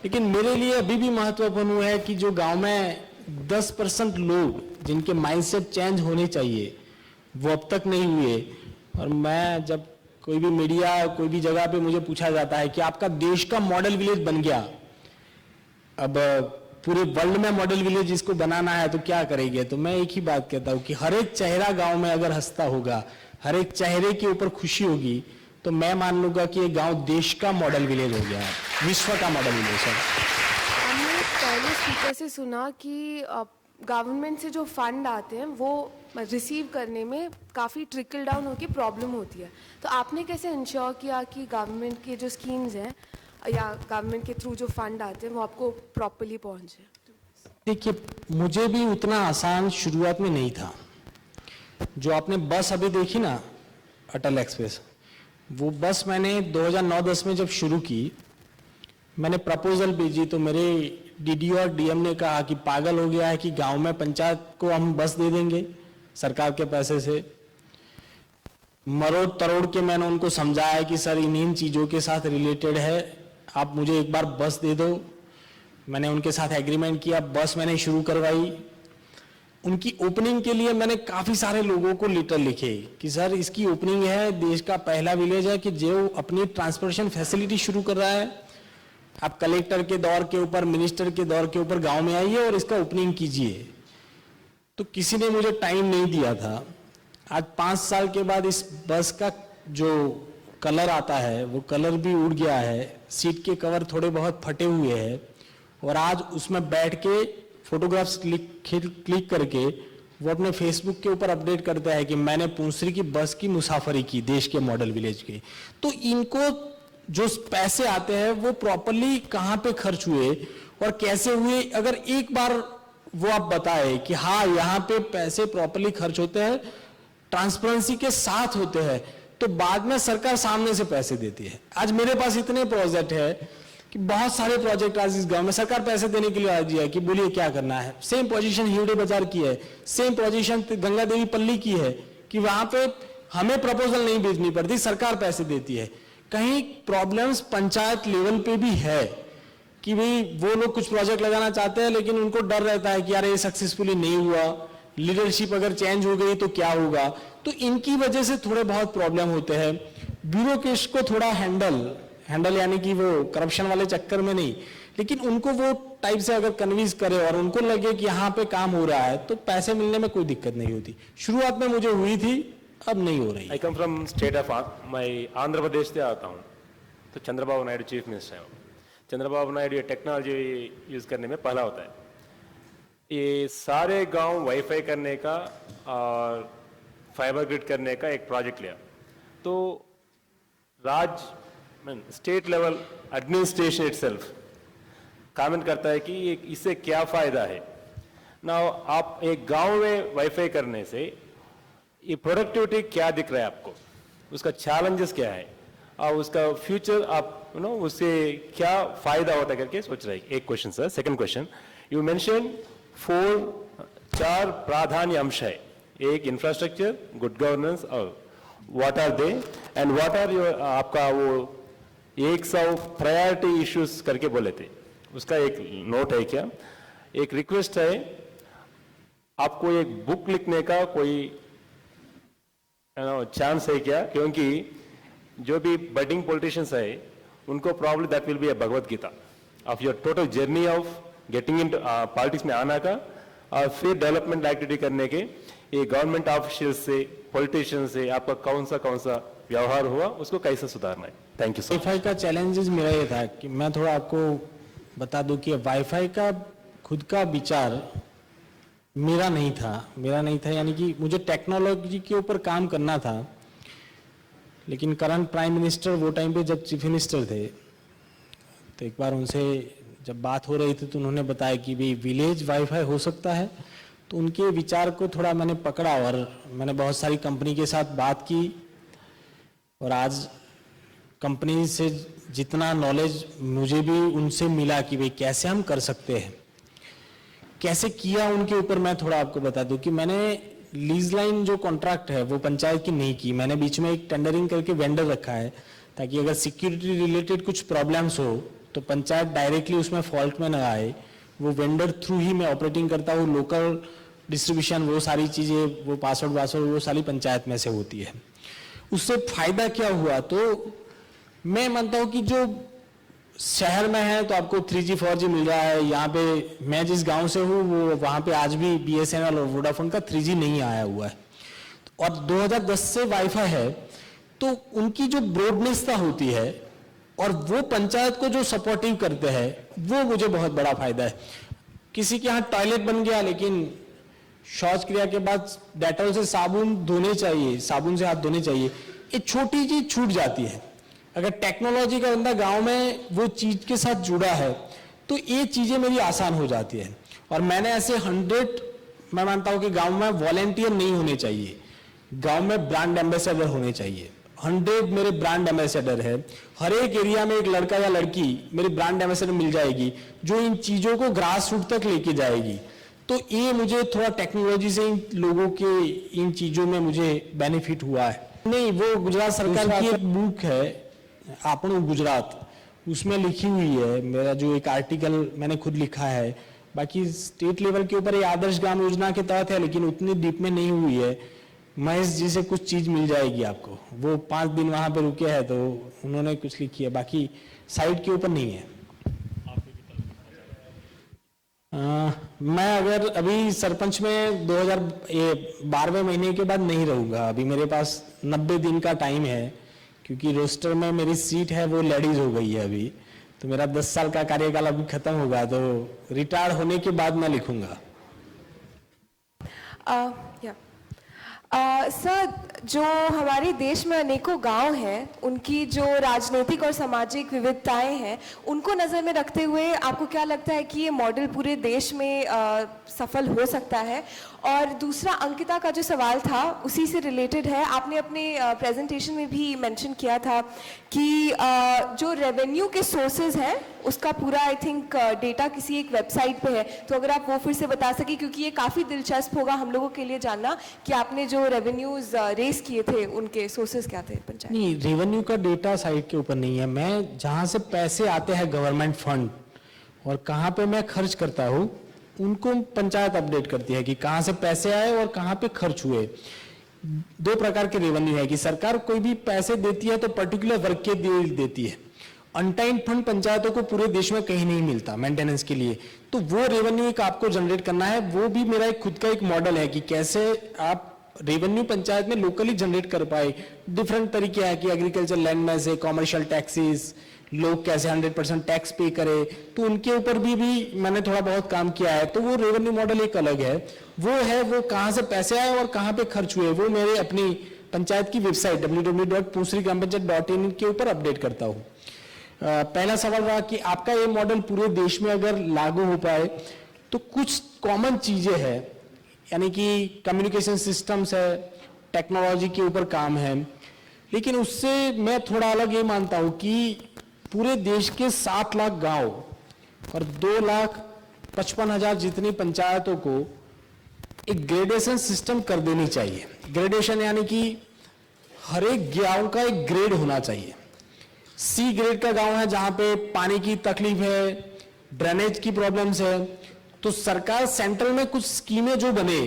लेकिन मेरे लिए अभी भी महत्वपूर्ण है कि जो गांव में 10% लोग जिनके माइंडसेट चेंज होने चाहिए वो अब तक नहीं हुए। और मैं जब कोई भी मीडिया, कोई भी जगह पे मुझे पूछा जाता है कि आपका देश का मॉडल विलेज बन गया, अब पूरे वर्ल्ड में मॉडल विलेज इसको बनाना है तो क्या करेंगे, तो मैं एक ही बात कहता हूँ कि हर एक चेहरा गांव में अगर हंसता होगा, हर एक चेहरे के ऊपर खुशी होगी, तो मैं मान लूंगा कि ये गांव देश का मॉडल विलेज हो गया है, विश्व का मॉडल विलेज है। हमने पहले स्पीकर से सुना कि गवर्नमेंट से जो फंड आते हैं वो रिसीव करने में काफ़ी ट्रिकल डाउन होकर प्रॉब्लम होती है, तो आपने कैसे इंश्योर किया कि गवर्नमेंट के जो स्कीम्स हैं या गवर्नमेंट के थ्रू जो फंड आते हैं वो आपको प्रॉपर्ली पहुंचे? देखिए, मुझे भी उतना आसान शुरुआत में नहीं था। जो आपने बस अभी देखी ना, अटल एक्सप्रेस, वो बस मैंने 2009-10 में जब शुरू की, मैंने प्रपोजल भेजी तो मेरे DDO और DM ने कहा कि पागल हो गया है कि गांव में पंचायत को हम बस दे देंगे सरकार के पैसे से। मरोड़ तरोड़ के मैंने उनको समझाया कि सर इन चीज़ों के साथ रिलेटेड है, आप मुझे एक बार बस दे दो। मैंने उनके साथ एग्रीमेंट किया, बस मैंने शुरू करवाई। उनकी ओपनिंग के लिए मैंने काफ़ी सारे लोगों को लेटर लिखे कि सर इसकी ओपनिंग है, देश का पहला विलेज है कि जो अपनी ट्रांसपोर्टेशन फैसिलिटी शुरू कर रहा है, आप कलेक्टर के दौर के ऊपर, मिनिस्टर के दौर के ऊपर गांव में आइए और इसका ओपनिंग कीजिए। तो किसी ने मुझे टाइम नहीं दिया था। आज 5 साल के बाद इस बस का जो कलर आता है वो कलर भी उड़ गया है, सीट के कवर थोड़े बहुत फटे हुए हैं, और आज उसमें बैठ के फोटोग्राफ्स क्लिक करके वो अपने फेसबुक के ऊपर अपडेट करता है कि मैंने पुंसरी की बस की मुसाफरी की देश के मॉडल विलेज के। तो इनको जो पैसे आते हैं वो प्रॉपरली कहाँ पे खर्च हुए और कैसे हुए, अगर एक बार वो आप बताए कि हाँ यहाँ पे पैसे प्रॉपरली खर्च होते हैं, ट्रांसपेरेंसी के साथ होते हैं तो बाद में सरकार सामने से पैसे देती है। आज मेरे पास इतने प्रोजेक्ट है कि बहुत सारे प्रोजेक्ट आज इस गांव में सरकार पैसे देने के लिए राजी है कि बोलिए क्या करना है। सेम पोजीशन हिवड़े बाजार की है, सेम पोजीशन गंगा देवी पल्ली की है कि वहां पे हमें प्रपोजल नहीं भेजनी पड़ती, सरकार पैसे देती है। कहीं प्रॉब्लम्स पंचायत लेवल पे भी है कि भाई वो लोग कुछ प्रोजेक्ट लगाना चाहते हैं लेकिन उनको डर रहता है कि यार ये सक्सेसफुली नहीं हुआ, लीडरशिप अगर चेंज हो गई तो क्या होगा। तो इनकी वजह से थोड़े बहुत प्रॉब्लम होते हैं। ब्यूरोक्रेट्स को थोड़ा हैंडल यानी कि वो करप्शन वाले चक्कर में नहीं, लेकिन उनको वो टाइप से अगर कन्विंस करे और उनको लगे कि यहाँ पे काम हो रहा है तो पैसे मिलने में कोई दिक्कत नहीं होती। शुरुआत में मुझे हुई थी, अब नहीं हो रही। आई कम फ्रॉम स्टेट ऑफ मैं आंध्र प्रदेश से आता हूँ। तो चंद्रबाबू नायडू चीफ मिनिस्टर है। चंद्रबाबू नायडू ये टेक्नोलॉजी यूज़ करने में पहला होता है। ये सारे गांव वाईफाई करने का और फाइबर ग्रिड करने का एक प्रोजेक्ट लिया। तो state level administration itself comment करता है कि इससे क्या फ़ायदा है ना। आप एक गांव में वाईफाई करने से ये प्रोडक्टिविटी क्या दिख रहा है आपको, उसका चैलेंजेस क्या है और उसका फ्यूचर आप उससे क्या फ़ायदा होता है करके सोच रहे हैं। एक question sir. Second question, you mention 4 प्राधान्य अंश है। एक इंफ्रास्ट्रक्चर, गुड गवर्नेंस और what are they and what are your आपका वो 100 प्रायोरिटी इश्यूज करके बोले थे, उसका एक नोट है क्या? एक रिक्वेस्ट है, आपको एक बुक लिखने का कोई चांस है क्या? क्योंकि जो भी बडिंग पॉलिटिशियंस है उनको problem that will be a Bhagavad Gita of your total journey of getting in politics में आना का और फिर डेवलपमेंट एक्टिविटी करने के। ये गवर्नमेंट ऑफिशियल से, पॉलिटिशियन से आपका कौन सा व्यवहार हुआ, उसको कैसे सुधारना है? Thank you sir. वाईफाई का चैलेंजेस मेरा ये था कि मैं थोड़ा आपको बता दूं कि वाईफाई का खुद का विचार मेरा नहीं था यानी कि मुझे टेक्नोलॉजी के ऊपर काम करना था। लेकिन करंट प्राइम मिनिस्टर वो टाइम पे जब चीफ मिनिस्टर थे तो एक बार उनसे जब बात हो रही थी तो उन्होंने बताया कि भाई विलेज वाईफाई हो सकता है। तो उनके विचार को थोड़ा मैंने पकड़ा और मैंने बहुत सारी कंपनी के साथ बात की और आज कंपनी से जितना नॉलेज मुझे भी उनसे मिला कि भाई कैसे हम कर सकते हैं, कैसे किया, उनके ऊपर मैं थोड़ा आपको बता दूं कि मैंने लीज लाइन जो कॉन्ट्रैक्ट है वो पंचायत की नहीं की। मैंने बीच में एक टेंडरिंग करके वेंडर रखा है ताकि अगर सिक्योरिटी रिलेटेड कुछ प्रॉब्लम्स हो तो पंचायत डायरेक्टली उसमें फॉल्ट में न आए। वो वेंडर थ्रू ही मैं ऑपरेटिंग करता हूँ। लोकल डिस्ट्रीब्यूशन, वो सारी चीज़ें, वो पासवर्ड वो सारी पंचायत में से होती है। उससे फायदा क्या हुआ? तो मैं मानता हूँ कि जो शहर में है तो आपको 3G 4G मिल रहा है। यहाँ पे मैं जिस गांव से हूँ वो वहाँ पे आज भी BSNL और वोडाफोन का 3G नहीं आया हुआ है और 2010 से वाईफाई है। तो उनकी जो ब्रॉडनेसता होती है और वो पंचायत को जो सपोर्टिव करते हैं वो मुझे बहुत बड़ा फायदा है। किसी के यहाँ टॉयलेट बन गया लेकिन शौच क्रिया के बाद डेटॉल से साबुन से हाथ धोने चाहिए, ये छोटी चीज छूट जाती है। अगर टेक्नोलॉजी का बंदा गांव में वो चीज के साथ जुड़ा है तो ये चीजें मेरी आसान हो जाती है। और मैंने ऐसे 100 मैं मानता हूं कि गांव में वॉलेंटियर नहीं होने चाहिए, गांव में ब्रांड एम्बेसडर होने चाहिए। 100 मेरे ब्रांड एम्बेसडर है। हर एक एरिया में एक लड़का या लड़की मेरी ब्रांड एम्बेसडर मिल जाएगी जो इन चीजों को ग्रास रूट तक लेके जाएगी। तो ये मुझे थोड़ा टेक्नोलॉजी से इन लोगों के इन चीजों में मुझे बेनिफिट हुआ है। नहीं, वो गुजरात सरकार की एक बुक है आपनो गुजरात, उसमें लिखी हुई है। मेरा जो एक आर्टिकल मैंने खुद लिखा है। बाकी स्टेट लेवल के ऊपर ये आदर्श ग्राम योजना के तहत है लेकिन उतनी डीप में नहीं हुई है। महेश जी से कुछ चीज मिल जाएगी आपको, वो 5 दिन वहां पे रुके हैं तो उन्होंने कुछ लिखी है, बाकी साइट के ऊपर नहीं है। मैं अगर अभी सरपंच में 2012वें महीने के बाद नहीं रहूंगा। अभी मेरे पास 90 दिन का टाइम है क्योंकि रोस्टर में मेरी सीट है वो लेडीज हो गई है अभी। तो मेरा 10 साल का कार्यकाल अभी खत्म होगा तो रिटायर होने के बाद मैं लिखूंगा। सर, जो हमारे देश में अनेकों गांव हैं, उनकी जो राजनीतिक और सामाजिक विविधताएं हैं, उनको नज़र में रखते हुए आपको क्या लगता है कि ये मॉडल पूरे देश में सफल हो सकता है? और दूसरा, अंकिता का जो सवाल था उसी से रिलेटेड है। आपने अपने प्रेजेंटेशन में भी मेंशन किया था कि जो रेवेन्यू के सोर्सेज हैं उसका पूरा आई थिंक डेटा किसी एक वेबसाइट पे है, तो अगर आप वो फिर से बता सकें, क्योंकि ये काफ़ी दिलचस्प होगा हम लोगों के लिए जानना कि आपने जो रेवेन्यूज रेस किए थे उनके सोर्सेज क्या थे पंचायत? नहीं, रेवेन्यू का डेटा साइट के ऊपर नहीं है। मैं जहाँ से पैसे आते हैं गवर्नमेंट फंड और कहाँ पे मैं खर्च करता हूँ, उनको पंचायत अपडेट करती है कि कहाँ से पैसे आए और कहाँ पे खर्च हुए। दो प्रकार के रेवेन्यू है कि सरकार कोई भी पैसे देती है तो पर्टिकुलर वर्क के लिए देती है। अनटाइम फंड पंचायतों को पूरे देश में कहीं नहीं मिलता मेंटेनेंस के लिए, तो वो रेवेन्यू एक आपको जनरेट करना है। वो भी मेरा एक खुद का एक मॉडल है कि कैसे आप रेवेन्यू पंचायत में लोकली जनरेट कर पाए। डिफरेंट तरीके हैं कि एग्रीकल्चर लैंड में से कॉमर्शियल टैक्सेस, लोग कैसे 100% टैक्स पे करे, तो उनके ऊपर भी मैंने थोड़ा बहुत काम किया है। तो वो रेवेन्यू मॉडल एक अलग है, वो कहाँ से पैसे आए और कहाँ पे खर्च हुए, वो मेरे अपनी पंचायत की वेबसाइट www.punsri.in के ऊपर अपडेट करता हूँ। पहला सवाल रहा कि आपका ये मॉडल पूरे देश में अगर लागू हो पाए तो कुछ कॉमन चीजें हैं, यानी कि कम्युनिकेशन सिस्टम्स है, टेक्नोलॉजी के ऊपर काम है, लेकिन उससे मैं थोड़ा अलग ये मानता हूँ कि पूरे देश के 7 लाख गांव और 2,55,000 जितनी पंचायतों को एक ग्रेडेशन सिस्टम कर देनी चाहिए। ग्रेडेशन यानी कि हर एक गांव का एक ग्रेड होना चाहिए। सी ग्रेड का गांव है जहां पे पानी की तकलीफ है, ड्रेनेज की प्रॉब्लम्स है, तो सरकार सेंट्रल में कुछ स्कीमें जो बने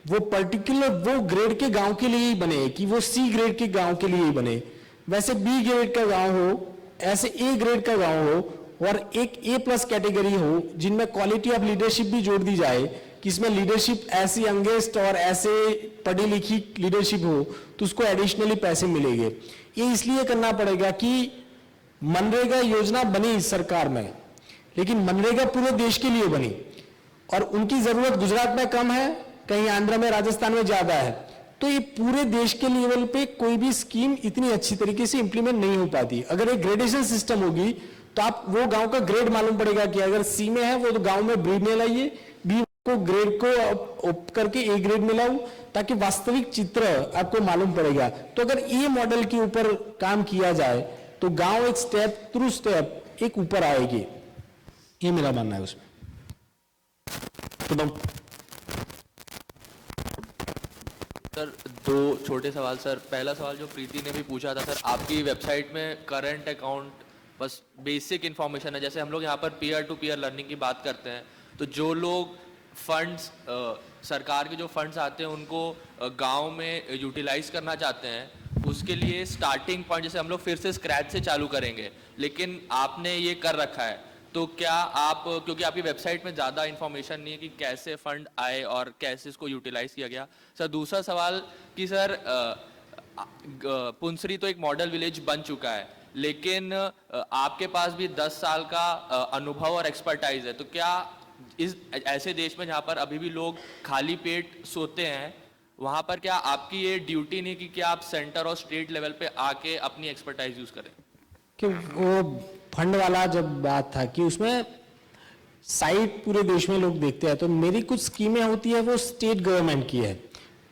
वो पर्टिकुलर वो ग्रेड के गांव के लिए ही बने, कि वो सी ग्रेड के गांव के लिए ही बने। वैसे बी ग्रेड का गांव हो, ऐसे ए ग्रेड का गांव हो और एक A+ कैटेगरी हो जिनमें क्वालिटी ऑफ लीडरशिप भी जोड़ दी जाए, कि इसमें लीडरशिप ऐसी यंगेस्ट और ऐसे पढ़ी लिखी लीडरशिप हो तो उसको एडिशनली पैसे मिलेंगे। ये इसलिए करना पड़ेगा कि मनरेगा योजना बनी सरकार में, लेकिन मनरेगा पूरे देश के लिए बनी और उनकी जरूरत गुजरात में कम है, कहीं आंध्र में, राजस्थान में ज्यादा है, तो ये पूरे देश के लेवल पे कोई भी स्कीम इतनी अच्छी तरीके से इंप्लीमेंट नहीं हो पाती। अगर एक ग्रेडेशन सिस्टम होगी तो आप वो गांव का ग्रेड मालूम पड़ेगा कि अगर सी में है वो तो गांव में बी में लाइए, बी को ग्रेड को अप करके ए ग्रेड में लाऊं, ताकि वास्तविक चित्र आपको मालूम पड़ेगा। तो अगर ये मॉडल के ऊपर काम किया जाए तो गांव एक स्टेप थ्रू स्टेप एक ऊपर आएगी, ये मेरा मानना है उसमें। सर, 2 छोटे सवाल सर। पहला सवाल जो प्रीति ने भी पूछा था सर, आपकी वेबसाइट में करंट अकाउंट बस बेसिक इन्फॉर्मेशन है। जैसे हम लोग यहाँ पर पीयर टू पीयर लर्निंग की बात करते हैं, तो जो लोग फंड्स सरकार के जो फंड्स आते हैं उनको गांव में यूटिलाइज करना चाहते हैं, उसके लिए स्टार्टिंग पॉइंट जैसे हम लोग फिर से स्क्रैच से चालू करेंगे, लेकिन आपने ये कर रखा है, तो क्या आप, क्योंकि आपकी वेबसाइट में ज़्यादा इन्फॉर्मेशन नहीं है कि कैसे फंड आए और कैसे इसको यूटिलाइज किया गया। सर, दूसरा सवाल कि सर पुंसरी तो एक मॉडल विलेज बन चुका है, लेकिन आपके पास भी 10 साल का अनुभव और एक्सपर्टाइज है, तो क्या इस ऐसे देश में जहाँ पर अभी भी लोग खाली पेट सोते हैं, वहाँ पर क्या आपकी ये ड्यूटी नहीं कि क्या आप सेंटर और स्टेट लेवल पे आके अपनी एक्सपर्टाइज यूज करें? कि वो फंड वाला जब बात था कि उसमें साइट पूरे देश में लोग देखते हैं, तो मेरी कुछ स्कीमें होती है वो स्टेट गवर्नमेंट की है,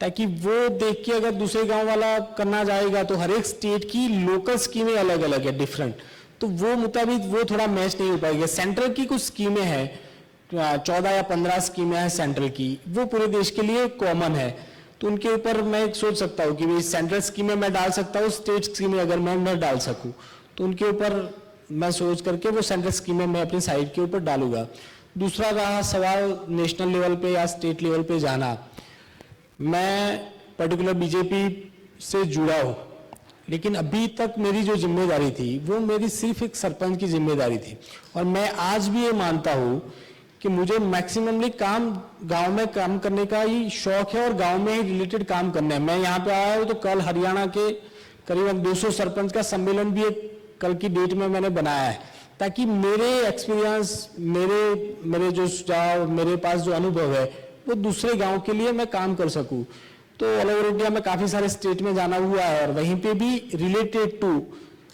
ताकि वो देख के अगर दूसरे गांव वाला करना जाएगा तो हर एक स्टेट की लोकल स्कीमें अलग अलग है, डिफरेंट, तो वो मुताबिक वो थोड़ा मैच नहीं हो पाएगी। सेंट्रल की कुछ स्कीमें हैं, 14 या 15 स्कीमें हैं सेंट्रल की, वो पूरे देश के लिए कॉमन है, तो उनके ऊपर मैं सोच सकता हूँ कि भाई सेंट्रल स्कीमें मैं डाल सकता हूँ, स्टेट स्कीमें अगर मैं न डाल सकूँ तो उनके ऊपर मैं सोच करके वो सेंट्रल स्कीमें मैं अपनी साइट के ऊपर डालूंगा। दूसरा रहा सवाल नेशनल लेवल पे या स्टेट लेवल पे जाना, मैं पर्टिकुलर बीजेपी से जुड़ा हूँ, लेकिन अभी तक मेरी जो जिम्मेदारी थी वो मेरी सिर्फ एक सरपंच की जिम्मेदारी थी, और मैं आज भी ये मानता हूँ कि मुझे मैक्सिममली काम गांव में काम करने का ही शौक है और गांव में ही रिलेटेड काम करना है। मैं यहाँ पे आया हूँ तो कल हरियाणा के करीबन 200 सरपंच का सम्मेलन भी एक कल की डेट में मैंने बनाया है, ताकि मेरे एक्सपीरियंस, मेरे जो सुझाव, मेरे पास जो अनुभव है वो दूसरे गांव के लिए मैं काम कर सकूं। तो ऑल ओवर इंडिया में काफ़ी सारे स्टेट में जाना हुआ है और वहीं पे भी रिलेटेड टू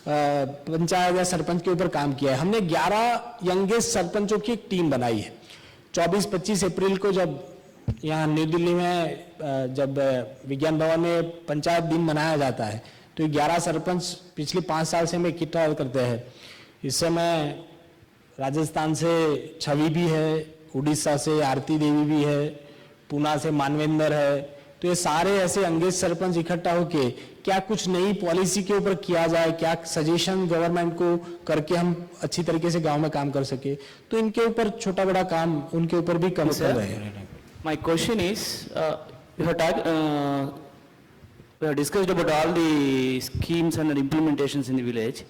पंचायत या सरपंच के ऊपर काम किया है। हमने 11 यंगेस्ट सरपंचों की एक टीम बनाई है। 24-25 अप्रैल को जब यहाँ न्यू दिल्ली में जब विज्ञान भवन में पंचायत दिन मनाया जाता है तो 11 सरपंच पिछले 5 साल से हमें इकट्ठा करते हैं। इस समय राजस्थान से छवि भी है, उड़ीसा से आरती देवी भी है, पूना से मानवेंद्र है। तो ये सारे ऐसे अंग्रेज सरपंच इकट्ठा होके क्या कुछ नई पॉलिसी के ऊपर किया जाए, क्या सजेशन गवर्नमेंट को करके हम अच्छी तरीके से गांव में काम कर सके, तो इनके ऊपर छोटा बड़ा काम उनके ऊपर भी कर रहे हैं। My question is, we have discussed about all the schemes and implementations in the village.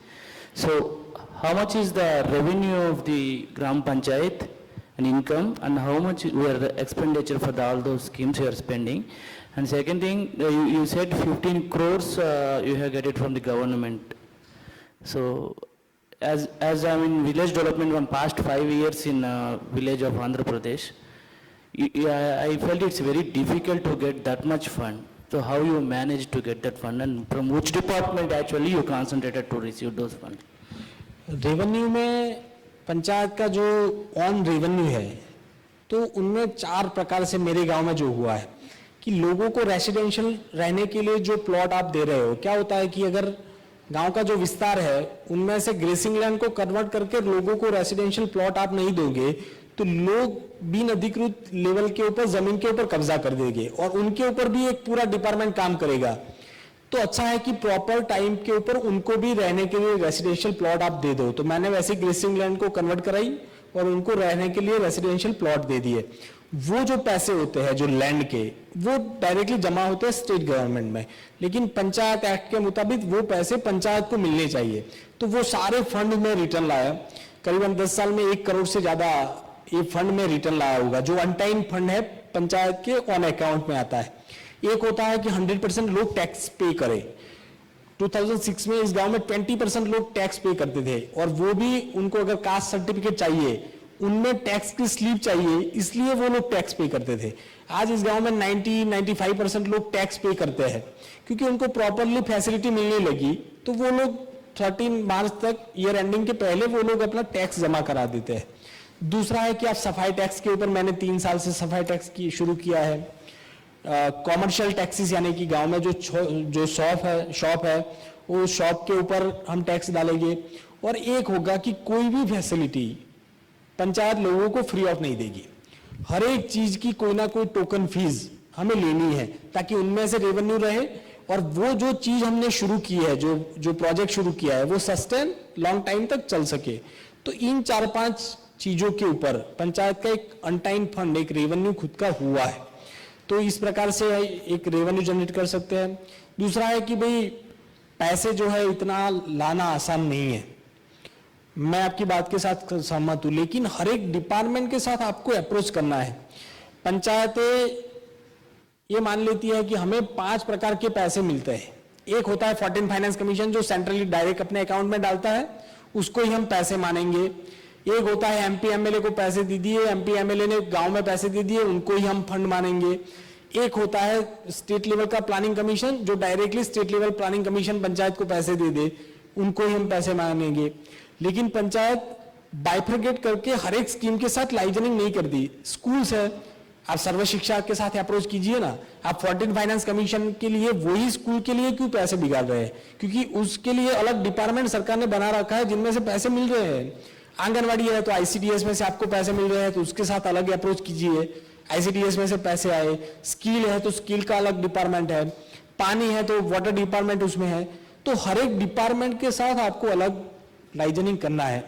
So, how much is the revenue of the Gram Panchayat and income, and how much were the expenditure for all those schemes you are spending? And second thing, you said 15 crores you have get it from the government. So, as I'm in village development from past 5 years in village of Andhra Pradesh, I felt it's very difficult to get that much fund. So how you managed to get that fund, and from which department actually you concentrated to receive those funds? Revenue में पंचायत का जो on revenue है तो उनमें 4 प्रकार से मेरे गांव में जो हुआ है कि लोगों को रेसिडेंशियल रहने के लिए जो प्लॉट आप दे रहे हो, क्या होता है कि अगर गांव का जो विस्तार है उनमें से ग्रेसिंग लैंड को कन्वर्ट करके लोगों को रेसिडेंशियल प्लॉट आप नहीं दोगे तो लोग बिन अधिकृत लेवल के ऊपर जमीन के ऊपर कब्जा कर देंगे और उनके ऊपर भी एक पूरा डिपार्टमेंट काम करेगा। तो अच्छा है कि प्रॉपर टाइम के ऊपर उनको भी रहने के लिए रेसिडेंशियल प्लॉट आप दे दो। तो मैंने वैसे ग्रेसिंग लैंड को कन्वर्ट कराई और उनको रहने के लिए रेसिडेंशियल प्लॉट दे दिए। वो जो पैसे होते हैं जो लैंड के, वो डायरेक्टली जमा होते हैं स्टेट गवर्नमेंट में, लेकिन पंचायत एक्ट के मुताबिक वो पैसे पंचायत को मिलने चाहिए। तो वो सारे फंड में रिटर्न लाया, करीबन 10 साल में 1 करोड़ से ज्यादा ये फंड में रिटर्न लाया होगा, जो अनटाइम फंड है पंचायत के ऑन अकाउंट में आता है। एक होता है कि 100% लोग टैक्स पे करें। 2006 में इस गांव में 20% लोग टैक्स पे करते थे और वो भी उनको अगर कास्ट सर्टिफिकेट चाहिए, उनमें टैक्स की स्लिप चाहिए, इसलिए वो लोग टैक्स पे करते थे। आज इस गांव में 90-95% लोग टैक्स पे करते हैं क्योंकि उनको प्रॉपरली फैसिलिटी मिलने लगी। तो वो लोग 13 मार्च तक ईयर एंडिंग के पहले वो लोग अपना टैक्स जमा करा देते हैं। दूसरा है कि आप सफाई टैक्स के ऊपर मैंने 3 साल से सफाई टैक्स की शुरू किया है। कॉमर्शियल टैक्सेस यानी कि गांव में जो शॉप है वो शॉप के ऊपर हम टैक्स डालेंगे। और एक होगा कि कोई भी फैसिलिटी पंचायत लोगों को फ्री ऑफ नहीं देगी, हर एक चीज की कोई ना कोई टोकन फीस हमें लेनी है ताकि उनमें से रेवेन्यू रहे और वो जो चीज हमने शुरू की है, जो प्रोजेक्ट शुरू किया है, वो सस्टेन लॉन्ग टाइम तक चल सके। तो इन 4-5 चीजों के ऊपर पंचायत का एक अनटाइम फंड, एक रेवेन्यू खुद का हुआ है। तो इस प्रकार से एक रेवेन्यू जनरेट कर सकते हैं। दूसरा है कि भाई पैसे जो है इतना लाना आसान नहीं है, मैं आपकी बात के साथ सहमत हूं, लेकिन हर एक डिपार्टमेंट के साथ आपको अप्रोच करना है। पंचायतें ये मान लेती है कि हमें 5 प्रकार के पैसे मिलते हैं। एक होता है 14 फाइनेंस कमीशन जो सेंट्रली डायरेक्ट अपने अकाउंट में डालता है, उसको ही हम पैसे मानेंगे। एक होता है एमपी एमएलए को पैसे दे दिए, एमपी एमएलए ने गांव में पैसे दे दिए, उनको ही हम फंड मानेंगे। एक होता है स्टेट लेवल का प्लानिंग कमीशन जो directly state level planning commission panchayat को पैसे दे दे, उनको ही हम पैसे मानेंगे। लेकिन पंचायत बाइफरगेट करके हर एक स्कीम के साथ लाइजनिंग नहीं करती। स्कूल्स है, आप सर्व शिक्षा के साथ अप्रोच कीजिए ना। आप 14 फाइनेंस कमीशन के लिए वही स्कूल के लिए क्यों पैसे बिगाड़ रहे हैं? क्योंकि उसके लिए अलग डिपार्टमेंट सरकार ने बना रखा है जिनमें से पैसे मिल रहे हैं। आंगनवाड़ी है तो आईसीडीएस में से आपको पैसे मिल रहे हैं तो उसके साथ अलग अप्रोच कीजिए, आईसीडीएस में से पैसे आए। स्किल है तो स्किल का अलग डिपार्टमेंट है, पानी है तो वाटर डिपार्टमेंट उसमें है। तो हर एक डिपार्टमेंट के साथ आपको अलग लाइजनिंग करना है।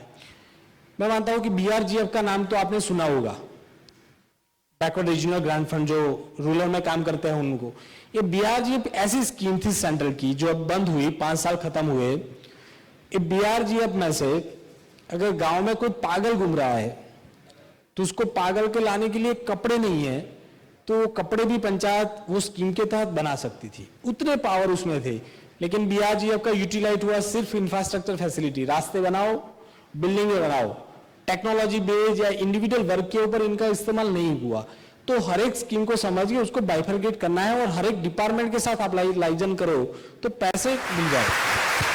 मैं मानता हूं कि बीआरजीएफ का नाम तो आपने सुना होगा, बैकवर्ड रीजनल ग्रांट फंड, जो रूरल में काम करते हैं उनको। ये बीआरजीएफ ऐसी स्कीम थी सेंट्रल की जो अब बंद हुई, 5 साल खत्म हुए। ये बीआरजीएफ में से अगर गांव में कोई पागल घूम रहा है तो उसको पागल के लाने के लिए कपड़े नहीं है तो कपड़े भी पंचायत वो स्कीम के तहत बना सकती थी, उतने पावर उसमें थे। लेकिन बीआरजीएफ का यूटिलाइज हुआ सिर्फ इंफ्रास्ट्रक्चर फैसिलिटी, रास्ते बनाओ, बिल्डिंगें बनाओ, टेक्नोलॉजी बेस्ड या इंडिविजुअल वर्क के ऊपर इनका इस्तेमाल नहीं हुआ। तो हर एक स्कीम को समझ के उसको बाइफरकेट करना है और हर एक डिपार्टमेंट के साथ आप लाइजन करो तो पैसे मिल जाए।